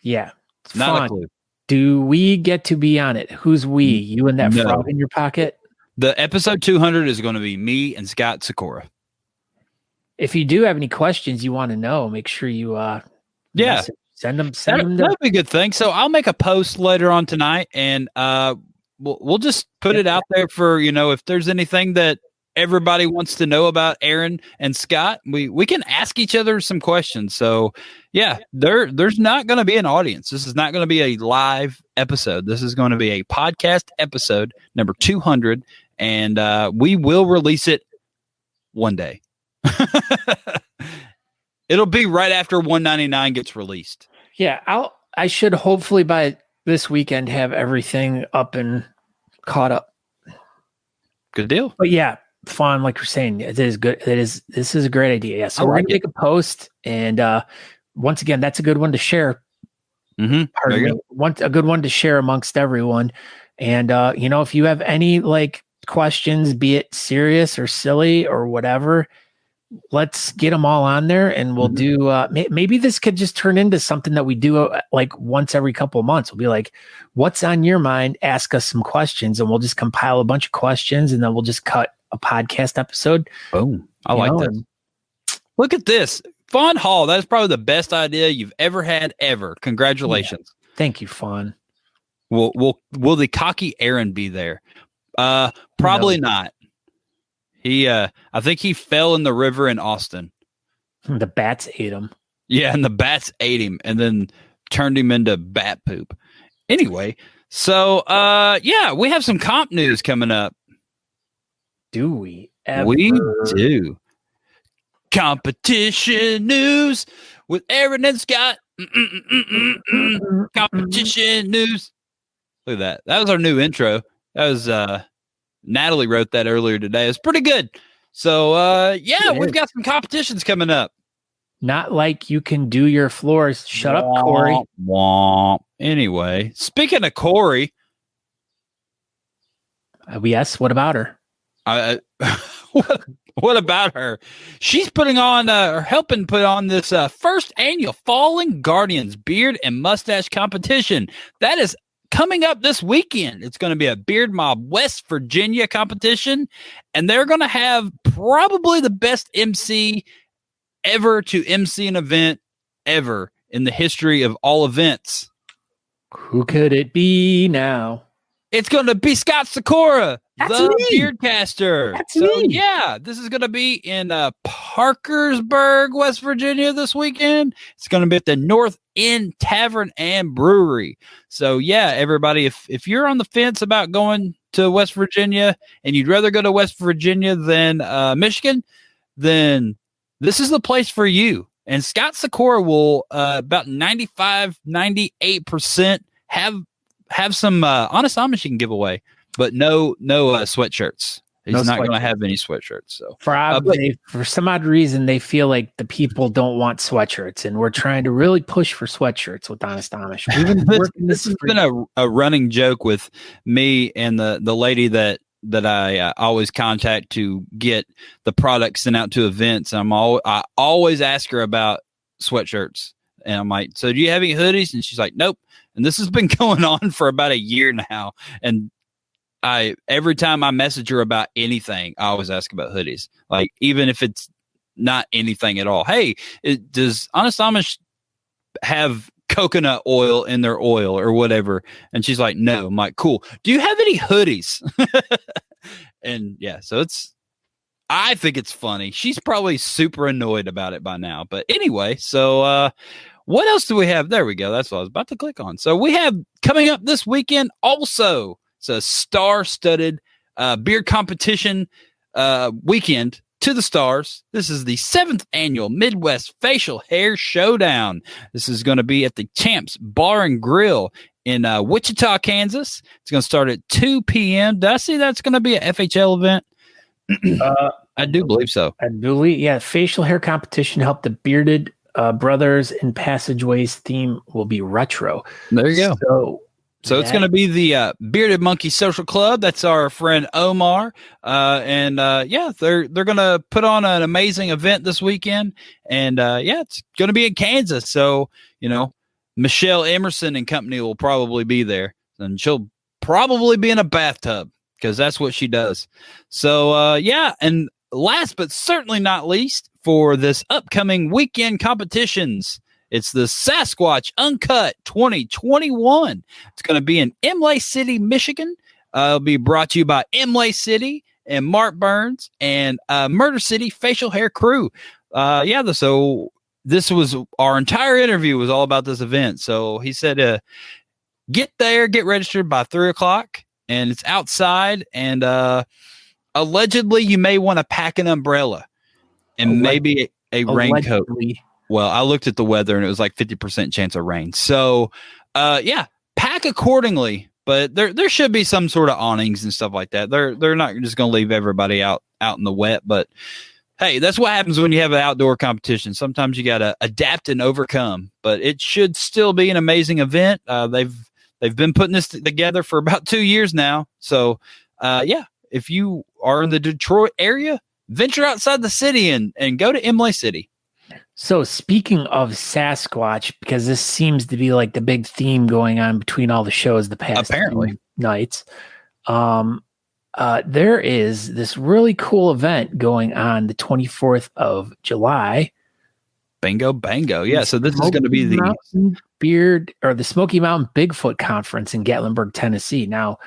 Yeah, it's not fun. a clue. Do we get to be on it? Who's we? You and that frog in your pocket? The episode 200 is going to be me and Scott Sakura. If you do have any questions you want to know, make sure you send them. That'd be a good thing. So I'll make a post later on tonight, and we'll just put it out there for if there's anything that everybody wants to know about Aaron and Scott, we can ask each other some questions. So yeah, there's not going to be an audience. This is not going to be a live episode. This is going to be a podcast episode number 200, and we will release it one day. It'll be right after 199 gets released. Yeah, I should hopefully by this weekend have everything up and caught up. Good deal. But yeah, fun, like you're saying, it is good. This is a great idea. Yeah, so we're gonna make a post, and once again, that's a good one to share. A good one to share amongst everyone. And if you have any questions, be it serious or silly or whatever, let's get them all on there, and we'll do maybe this could just turn into something that we do once every couple of months. We'll be like, what's on your mind? Ask us some questions, and we'll just compile a bunch of questions, and then we'll just cut a podcast episode. Boom. I like that. Look at this. Fawn Hall. That's probably the best idea you've ever had ever. Congratulations. Yeah. Thank you, Fawn. Will the cocky Aaron be there? Probably not. He, I think he fell in the river in Austin. The bats ate him. Yeah, and the bats ate him and then turned him into bat poop. Anyway, so we have some comp news coming up. Do we ever? We do. Competition news with Aaron and Scott. Competition news. Look at that. That was our new intro. That was Natalie wrote that earlier today. It's pretty good. So, we've got some competitions coming up. Not like you can do your floors. Shut up, Corey. Womp. Anyway, speaking of Corey. Yes, what about her? What about her? She's putting on, or helping put on this first annual Fallen Guardians Beard and Mustache Competition. That is coming up this weekend. It's going to be a Beard Mob West Virginia competition, and they're going to have probably the best MC ever to MC an event ever in the history of all events. Who could it be now? It's going to be Scott Sakura, the Beardcaster. That's me. Yeah, this is going to be in Parkersburg, West Virginia this weekend. It's going to be at the North End Tavern and Brewery. So, yeah, everybody, if you're on the fence about going to West Virginia and you'd rather go to West Virginia than Michigan, then this is the place for you. And Scott Sakura will about 95, 98% have some Honest Amish you can give away, but no sweatshirts. He's not going to have any sweatshirts. So for some odd reason, they feel like the people don't want sweatshirts, and we're trying to really push for sweatshirts with Honest Amish. We've been working this has been a running joke with me and the lady that I always contact to get the product sent out to events. I always ask her about sweatshirts, and I'm like, so do you have any hoodies? And she's like, nope. And this has been going on for about a year now. And every time I message her about anything, I always ask about hoodies. Like, even if it's not anything at all. Hey, does Honest Amish have coconut oil in their oil or whatever? And she's like, no. I'm like, cool. Do you have any hoodies? And yeah, so I think it's funny. She's probably super annoyed about it by now. But anyway, so what else do we have? There we go. That's what I was about to click on. So we have coming up this weekend also. It's a star-studded beard competition weekend to the stars. This is the 7th annual Midwest Facial Hair Showdown. This is going to be at the Champs Bar and Grill in Wichita, Kansas. It's going to start at 2 p.m. Did I see that's going to be an FHL event? I do believe so. I believe, yeah. Facial hair competition helped the bearded brothers and passageways theme will be retro. There you go. So it's going to be the Bearded Monkey Social Club. That's our friend Omar. Yeah, they're going to put on an amazing event this weekend. And yeah, it's going to be in Kansas. So, you know, Michelle Emerson and company will probably be there. And she'll probably be in a bathtub because that's what she does. So, yeah. And last but certainly not least, for this upcoming weekend competitions, it's the Sasquatch Uncut 2021. It's going to be in Imlay City, Michigan. It'll be brought to you by Imlay City and Mark Burns and Murder City Facial Hair Crew. Yeah, so this was our entire interview was all about this event. So he said, get there, get registered by 3:00, and it's outside. And allegedly, you may want to pack an umbrella and maybe a raincoat. Well, I looked at the weather and it was like 50% chance of rain. So, yeah, pack accordingly. But there should be some sort of awnings and stuff like that. They're not just going to leave everybody out in the wet. But hey, that's what happens when you have an outdoor competition. Sometimes you got to adapt and overcome. But it should still be an amazing event. They've been putting this together for about 2 years now. So, yeah, if you are in the Detroit area, venture outside the city and go to Imlay City. So speaking of Sasquatch, because this seems to be like the big theme going on between all the shows the past apparently nights, there is this really cool event going on the 24th of July. Bingo, bango. Yeah, so this is going to be the Smoky Mountain Bigfoot Conference in Gatlinburg, Tennessee. Now,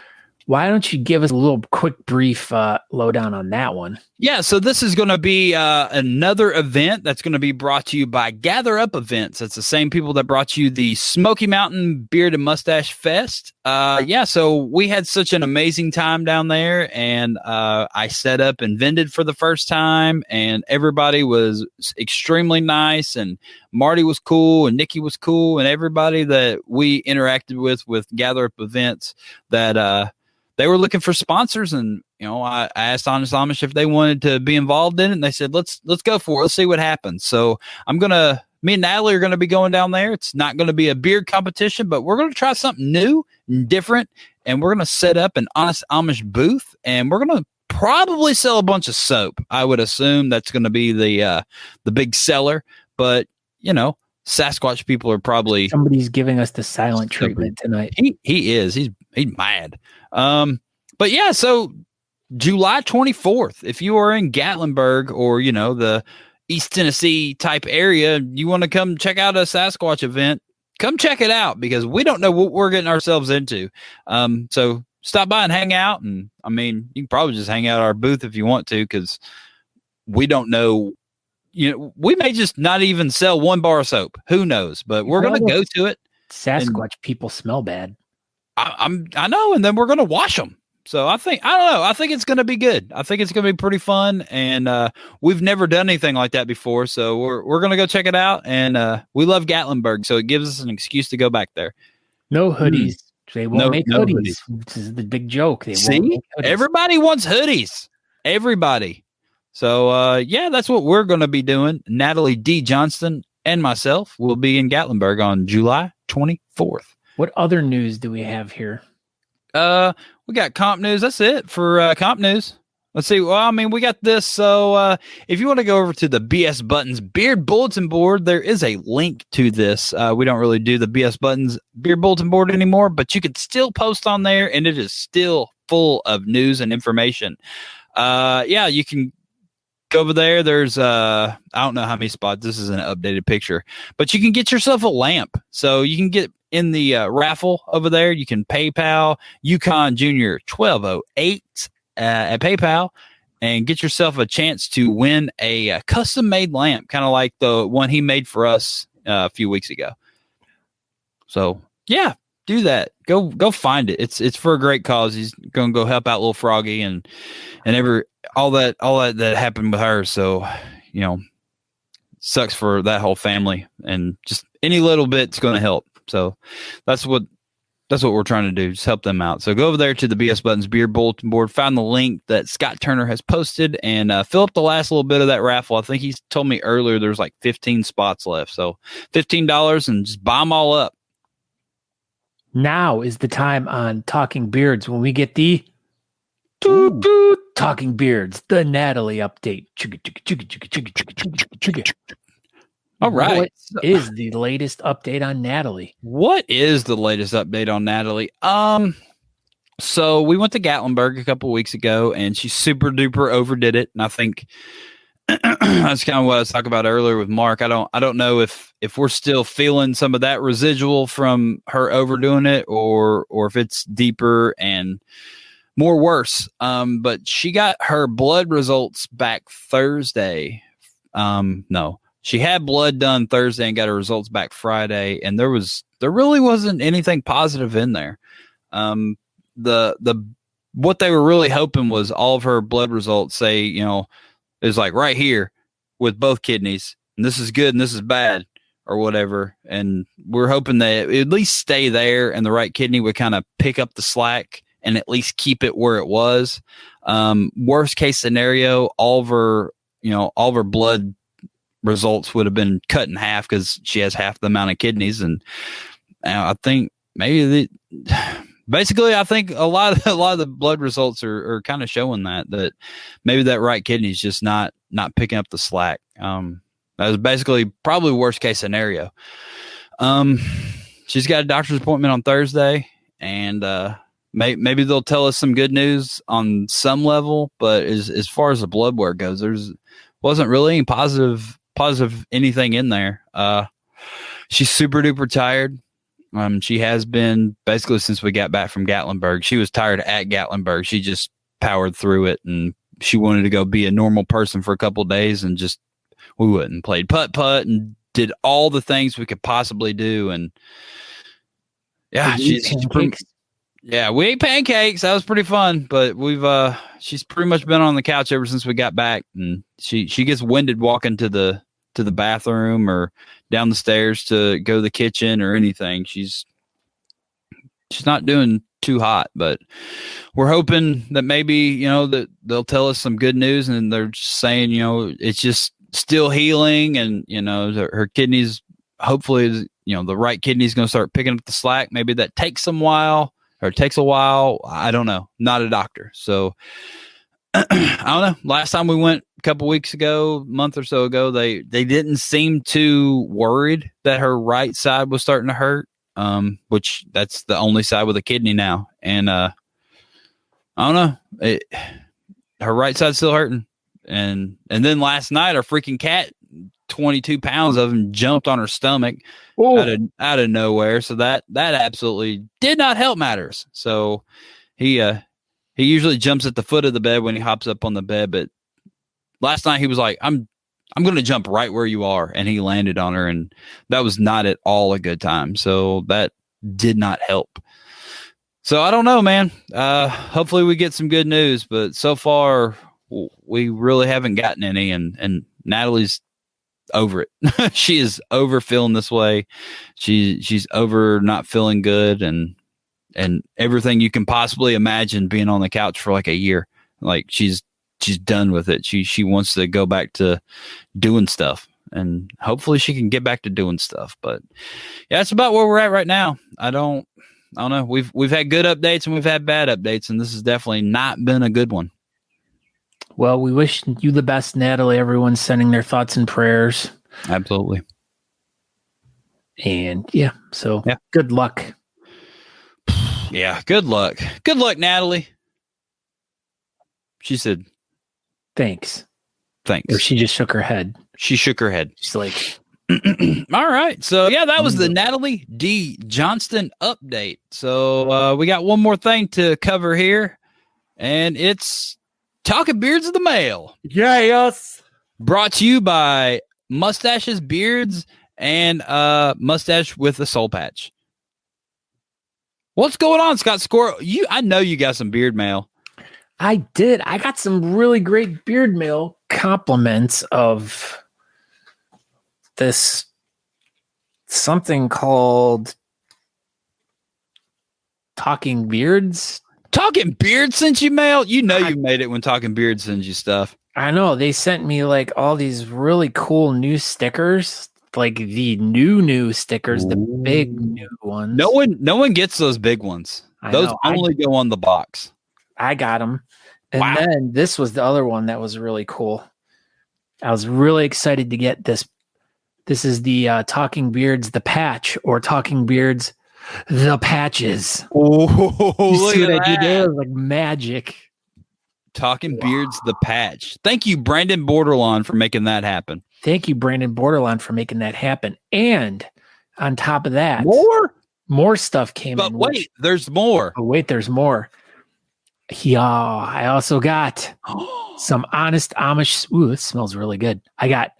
why don't you give us a little quick brief lowdown on that one? Yeah, so this is going to be another event that's going to be brought to you by Gather Up Events. It's the same people that brought you the Smoky Mountain Beard and Mustache Fest. Yeah, so we had such an amazing time down there, and I set up and vended for the first time, and everybody was extremely nice, and Marty was cool, and Nikki was cool, and everybody that we interacted with Gather Up Events that they were looking for sponsors, and you know, I asked Honest Amish if they wanted to be involved in it, and they said, let's go for it. Let's see what happens. So me and Natalie are going to be going down there. It's not going to be a beard competition, but we're going to try something new and different, and we're going to set up an Honest Amish booth, and we're going to probably sell a bunch of soap. I would assume that's going to be the big seller, but you know, Sasquatch people are probably somebody's giving us the silent treatment tonight. He is. He's mad. But yeah, so July 24th, if you are in Gatlinburg or, you know, the East Tennessee type area, you want to come check out a Sasquatch event, come check it out because we don't know what we're getting ourselves into. So stop by and hang out. And I mean, you can probably just hang out at our booth if you want to, because we don't know, you know, we may just not even sell one bar of soap. Who knows? But we're going to go to it. Sasquatch people smell bad. I know, and then we're going to wash them. So I don't know. I think it's going to be good. I think it's going to be pretty fun, and we've never done anything like that before. So we're going to go check it out, and we love Gatlinburg, so it gives us an excuse to go back there. No hoodies. They won't make hoodies. This is the big joke. Everybody wants hoodies. Everybody. So yeah, that's what we're going to be doing. Natalie D. Johnston and myself will be in Gatlinburg on July 24th. What other news do we have here? We got comp news. That's it for comp news. Let's see. Well, I mean, we got this. So if you want to go over to the BS Buttons Beard Bulletin Board, there is a link to this. We don't really do the BS Buttons Beard Bulletin Board anymore, but you could still post on there, and it is still full of news and information. Yeah, you can go over there. There's I don't know how many spots. This is an updated picture, but you can get yourself a lamp. So you can get in the raffle over there. You can PayPal Yukon Junior 1208 at PayPal, and get yourself a chance to win a custom-made lamp, kind of like the one he made for us a few weeks ago. So, yeah, do that. Go find it. It's for a great cause. He's going to go help out little Froggy and all that happened with her. So, sucks for that whole family, and just any little bit's going to help. So that's what we're trying to do. Just help them out. So go over there to the BS Buttons Beard Bulletin Board, find the link that Scott Turner has posted, and fill up the last little bit of that raffle. I think he's told me earlier there's like 15 spots left. So $15 and just buy them all up. Now is the time on Talking Beards when we get the Talking Beards, the Natalie update. All right. What is the latest update on Natalie? What is the latest update on Natalie? So we went to Gatlinburg a couple weeks ago, and she super duper overdid it. And I think that's kind of what I was talking about earlier with Mark. I don't know if we're still feeling some of that residual from her overdoing it, or if it's deeper and more worse. But she got her blood results back Thursday. No. She had blood done Thursday and got her results back Friday, and there really wasn't anything positive in there. The what they were really hoping was all of her blood results say, is like right here with both kidneys, and this is good and this is bad or whatever. And we're hoping that it at least stay there, and the right kidney would kind of pick up the slack and at least keep it where it was. Worst case scenario, all of her blood results would have been cut in half because she has half the amount of kidneys. And I think maybe basically I think a lot of the blood results are kind of showing that maybe that right kidney is just not picking up the slack. That was basically probably worst case scenario. She's got a doctor's appointment on Thursday, and maybe they'll tell us some good news on some level, but as far as the blood work goes, wasn't really any positive anything in there. She's super duper tired. She has been basically since we got back from Gatlinburg. She was tired at Gatlinburg. She just powered through it, and she wanted to go be a normal person for a couple of days, and we went and played putt and did all the things we could possibly do. And yeah, we ate pancakes. That was pretty fun, but she's pretty much been on the couch ever since we got back, and she gets winded walking to the bathroom or down the stairs to go to the kitchen or anything. She's not doing too hot, but we're hoping that maybe, that they'll tell us some good news, and they're just saying, it's just still healing, and, her kidneys, hopefully, the right kidney's going to start picking up the slack. Maybe that takes a while. I don't know. Not a doctor. So I don't know. Last time we went a couple weeks ago, month or so ago, they didn't seem too worried that her right side was starting to hurt. Which that's the only side with a kidney now. And I don't know. Her right side's still hurting. And then last night, our freaking cat, 22 pounds of him, jumped on her stomach out of nowhere. So that absolutely did not help matters. So he usually jumps at the foot of the bed when he hops up on the bed, but last night he was like, I'm going to jump right where you are. And he landed on her, and that was not at all a good time. So that did not help. So I don't know, man. Hopefully we get some good news, but so far we really haven't gotten any, and Natalie's over it. She is over feeling this way. She's over not feeling good, and everything you can possibly imagine being on the couch for like a year. Like she's done with it. She wants to go back to doing stuff, and hopefully she can get back to doing stuff. But yeah, that's about where we're at right now. I don't know. We've had good updates and we've had bad updates, and this has definitely not been a good one. Well, we wish you the best, Natalie. Everyone's sending their thoughts and prayers. Absolutely. And yeah, good luck. Yeah, good luck. Good luck, Natalie. She said, Thanks. Or she just shook her head. She shook her head. She's like, all right. So yeah, that was the Natalie D. Johnston update. So we got one more thing to cover here, and it's Talking Beards of the Mail. Yes. Brought to you by Mustaches, Beards, and Mustache with a Soul Patch. What's going on, Scott Squirrel? I know you got some beard mail. I did. I got some really great beard mail compliments of this something called Talking Beards. Talking Beards sent you mail? You know you made it when Talking Beards sends you stuff. I know. They sent me like all these really cool new stickers, like the new stickers, the big new ones. No one gets those big ones. Those only go on the box. I got them. And then this was the other one that was really cool. I was really excited to get this. This is the Talking Beards, the patch, or Talking Beards, the patches. Oh, you see what I did there? It was like magic. Talking Beards, the patch. Thank you, Brandon Borderline, for making that happen. Thank you, Brandon Borderline, for making that happen. And on top of that, more stuff came in. But wait, there's more. Oh, wait, there's more. Yeah, I also got some Honest Amish. Ooh, this smells really good. I got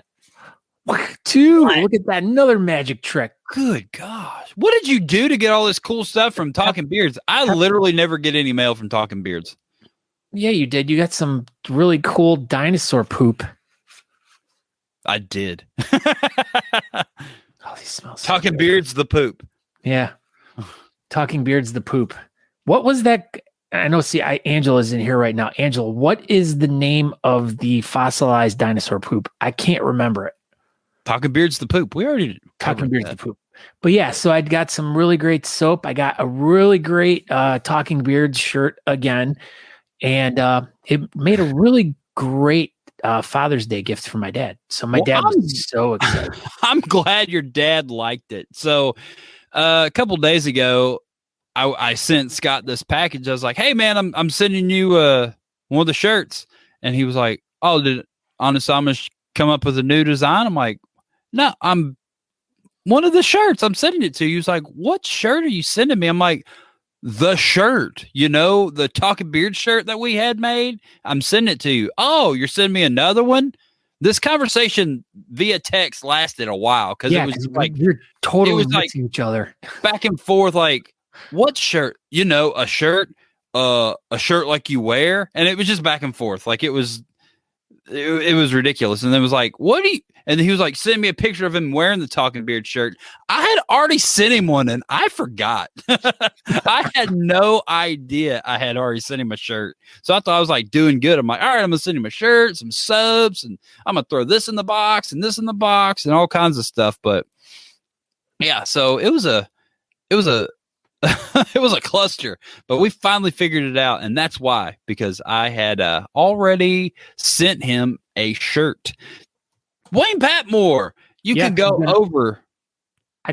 two. Look at that. Another magic trick. Good gosh. What did you do to get all this cool stuff from Talking Beards? I literally never get any mail from Talking Beards. Yeah, you did. You got some really cool dinosaur poop. I did. Oh, these smells. Talking Beards, the poop. Yeah. Talking Beards, the poop. What was that? I know. See, Angela's in here right now. Angela, what is the name of the fossilized dinosaur poop? I can't remember it. Talking Beards, the poop. We already Talking Beards, the poop. But yeah, so I'd got some really great soap. I got a really great Talking Beards shirt again, and it made a really great Father's Day gift for my dad. So my dad was so excited. I'm glad your dad liked it. So a couple days ago, I sent Scott this package. I was like, "Hey man, I'm sending you one of the shirts," and he was like, "Oh, did Honest Amish come up with a new design?" I'm like, "No, I'm one of the shirts. I'm sending it to you." He's like, "What shirt are you sending me?" I'm like, "The shirt, the Talking Beard shirt that we had made. I'm sending it to you." "Oh, you're sending me another one?" This conversation via text lasted a while because it was like you're totally missing each other back and forth. Like, what shirt? A shirt, a shirt like you wear, and it was just back and forth. Like it was ridiculous. And then it was like, "What do you?" And he was like, "Send me a picture of him wearing the Talking Beard shirt." I had already sent him one, and I forgot. I had no idea I had already sent him a shirt. So I thought I was like doing good. I'm like, all right, I'm gonna send him a shirt, some subs, and I'm gonna throw this in the box and this in the box and all kinds of stuff. But yeah, so it was a it was a cluster, but we finally figured it out, and that's why, because I had already sent him a shirt. Wayne Patmore, you can go over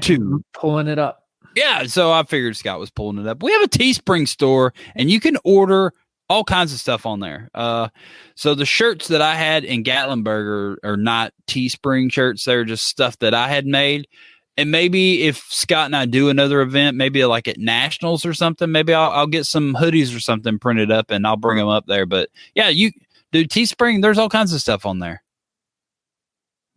to pulling it up. Yeah, so I figured Scott was pulling it up. We have a Teespring store, and you can order all kinds of stuff on there. So the shirts that I had in Gatlinburg are not Teespring shirts. They're just stuff that I had made. And maybe if Scott and I do another event, maybe like at Nationals or something, maybe I'll get some hoodies or something printed up and I'll bring them up there. But yeah, Teespring, there's all kinds of stuff on there.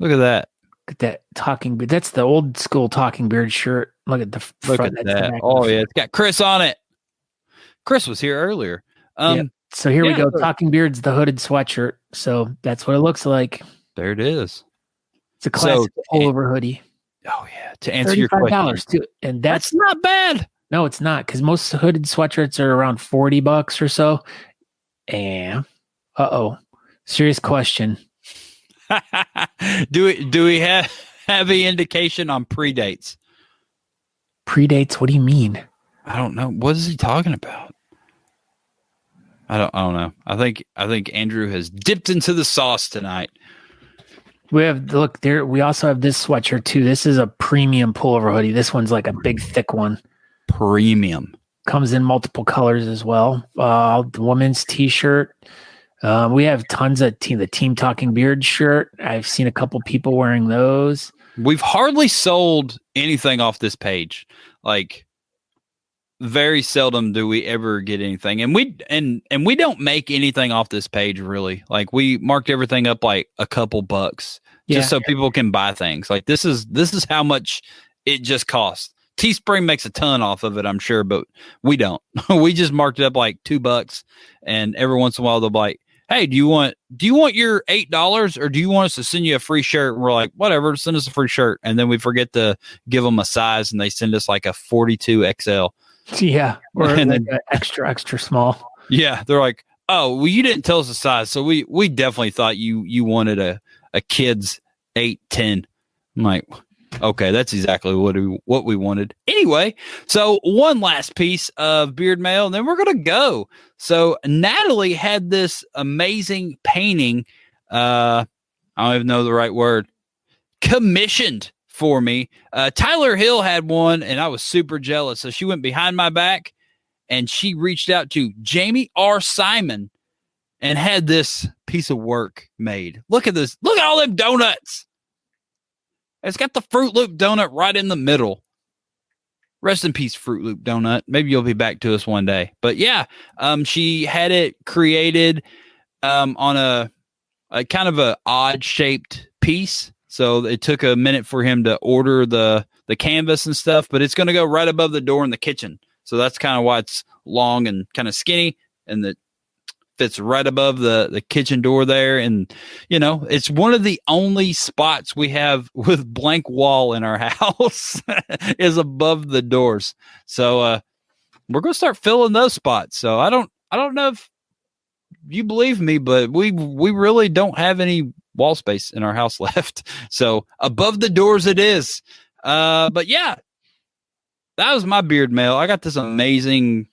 Look at that. Look at that Talking Beard. That's the old school Talking Beard shirt. Look at the front. Look at that. Oh yeah, it's got Chris on it. Chris was here earlier. So here we go. Talking Beard's the hooded sweatshirt. So that's what it looks like. There it is. It's a classic pullover hoodie. Oh yeah. To answer your question, too, and that's not bad. No, it's not, because most hooded sweatshirts are around $40 or so. And serious question. Do we have any indication on predates? Predates? What do you mean? I don't know. What is he talking about? I don't know. I think Andrew has dipped into the sauce tonight. We also have this sweatshirt too. This is a premium pullover hoodie. This one's like a big thick one. Premium. Comes in multiple colors as well. The women's t-shirt. We have tons of the Team Talking Beard shirt. I've seen a couple people wearing those. We've hardly sold anything off this page. Like, very seldom do we ever get anything, and we don't make anything off this page really. Like we marked everything up like a couple bucks just so people can buy things. Like this is how much it just costs. Teespring makes a ton off of it, I'm sure, but we don't. We just marked it up like $2, and every once in a while they'll be like, hey, do you want your $8 or do you want us to send you a free shirt? And we're like, whatever, send us a free shirt. And then we forget to give them a size, and they send us like a 42 XL. Yeah, or and like then, extra small. Yeah, they're like, oh, well, you didn't tell us the size, so we definitely thought you wanted a kid's 8-10. I'm like, okay, that's exactly what we wanted. Anyway, so one last piece of beard mail, and then we're gonna go. So Natalie had this amazing painting. I don't even know the right word. Commissioned for me. Tyler Hill had one, and I was super jealous. So she went behind my back, and she reached out to Jamie R. Simon and had this piece of work made. Look at this. Look at all them donuts. It's got the Fruit Loop donut right in the middle. Rest in peace, Fruit Loop donut. Maybe you'll be back to us one day. But yeah, she had it created on a kind of a odd shaped piece. So it took a minute for him to order the canvas and stuff, but it's going to go right above the door in the kitchen. So that's kind of why it's long and kind of skinny, and that fits right above the kitchen door there. And, it's one of the only spots we have with blank wall in our house is above the doors. So we're going to start filling those spots. So I don't know if you believe me, but we really don't have any wall space in our house left. So above the doors it is. But yeah, that was my beard mail. I got this amazing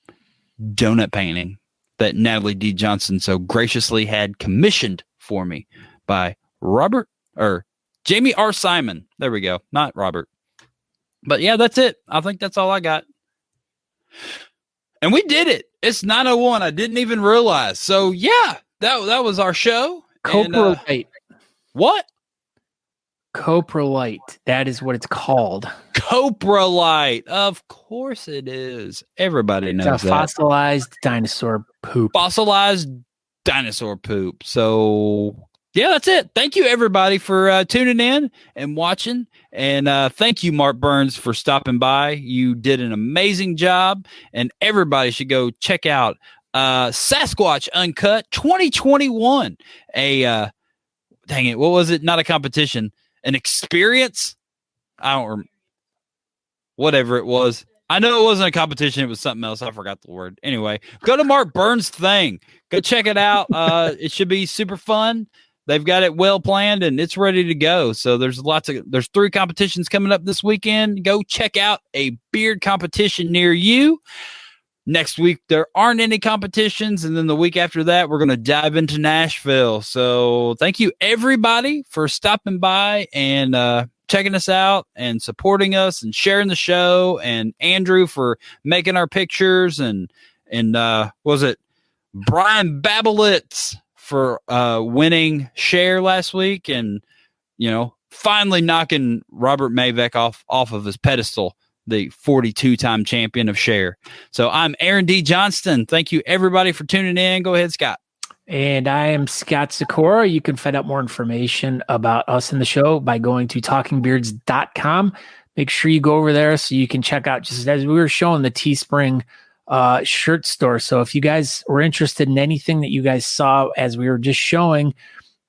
donut painting that Natalie D. Johnson so graciously had commissioned for me by Jamie R. Simon. There we go. Not Robert. But yeah, that's it. I think that's all I got. And we did it. It's 9:01. I didn't even realize. So yeah, that was our show. Coprolite. What? Coprolite. That is what it's called. Coprolite. Of course it is. Everybody knows it's a fossilized dinosaur poop. Fossilized dinosaur poop. So yeah, that's it. Thank you everybody for tuning in and watching. And thank you, Mark Bynes, for stopping by. You did an amazing job, and everybody should go check out Sasquatch Uncut 2021. Dang it, what was it? Not a competition, an experience. I don't remember. Whatever it was. I know it wasn't a competition. It was something else. I forgot the word. Anyway, go to Mark Bynes' thing. Go check it out. It should be super fun. They've got it well planned and it's ready to go. So there's 3 competitions coming up this weekend. Go check out a beard competition near you. Next week, there aren't any competitions. And then the week after that, we're going to dive into Nashville. So thank you, everybody, for stopping by and checking us out and supporting us and sharing the show. And Andrew for making our pictures. And was it Brian Babelitz for winning share last week? And, finally knocking Robert Mavek off of his pedestal, the 42-time champion of share. So I'm Aaron D. Johnston. Thank you, everybody, for tuning in. Go ahead, Scott. And I am Scott Sikora. You can find out more information about us in the show by going to talkingbeards.com. Make sure you go over there so you can check out, just as we were showing, the Teespring shirt store. So if you guys were interested in anything that you guys saw as we were just showing,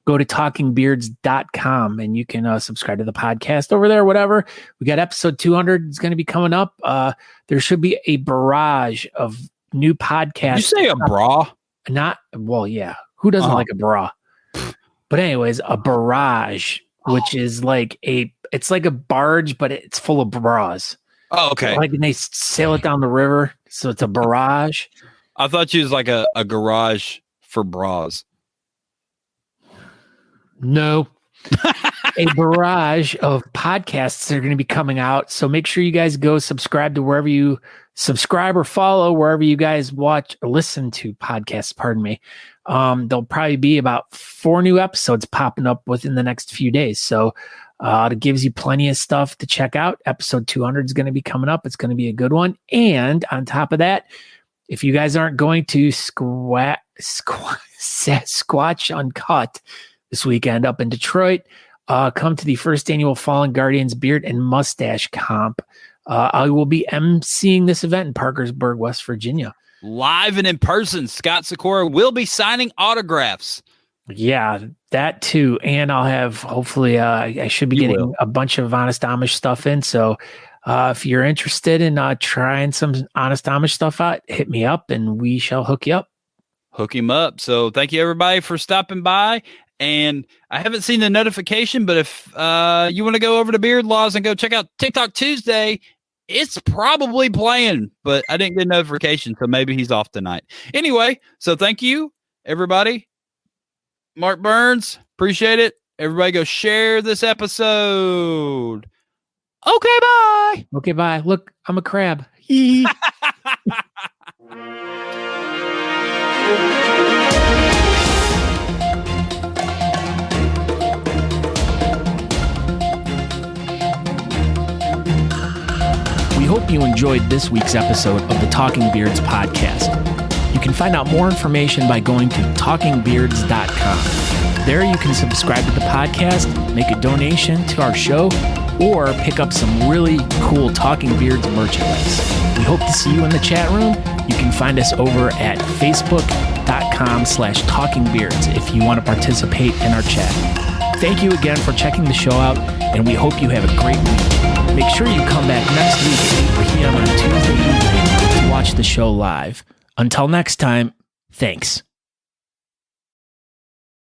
go to talkingbeards.com and you can subscribe to the podcast over there, whatever. We got episode 200 is going to be coming up. There should be a barrage of new podcasts. You say a bra? Yeah. Who doesn't like a bra? But anyways, a barrage, which is it's like a barge, but it's full of bras. Oh, okay. Like they sail it down the river. So it's a barrage. I thought you was like a garage for bras. No. A barrage of podcasts are going to be coming out. So make sure you guys go subscribe to wherever you subscribe or follow, wherever you guys watch or listen to podcasts. Pardon me. There'll probably be about 4 new episodes popping up within the next few days. So It gives you plenty of stuff to check out. Episode 200 is going to be coming up. It's going to be a good one. And on top of that, if you guys aren't going to Sasquatch Uncut this weekend up in Detroit, come to the first annual Fallen Guardians Beard and Mustache Comp. I will be emceeing this event in Parkersburg, West Virginia. Live and in person, Scott Sikora will be signing autographs. Yeah, that too. And I'll have, hopefully, I should be getting a bunch of Honest Amish stuff in. So if you're interested in trying some Honest Amish stuff out, hit me up and we shall hook you up. Hook him up. So thank you, everybody, for stopping by. And I haven't seen the notification, but if you want to go over to Beard Laws and go check out TikTok Tuesday, it's probably playing, but I didn't get a notification, so maybe he's off tonight. Anyway, so thank you, everybody. Mark Burns, appreciate it. Everybody go share this episode. Okay, bye. Okay, bye. Look, I'm a crab. We hope you enjoyed this week's episode of the Talking Beards podcast. You can find out more information by going to talkingbeards.com. There you can subscribe to the podcast, make a donation to our show, or pick up some really cool Talking Beards merchandise. We hope to see you in the chat room. You can find us over at facebook.com/talkingbeards if you want to participate in our chat. Thank you again for checking the show out, and we hope you have a great week. Make sure you come back next week at 8 p.m. on Tuesday evening to watch the show live. Until next time, thanks.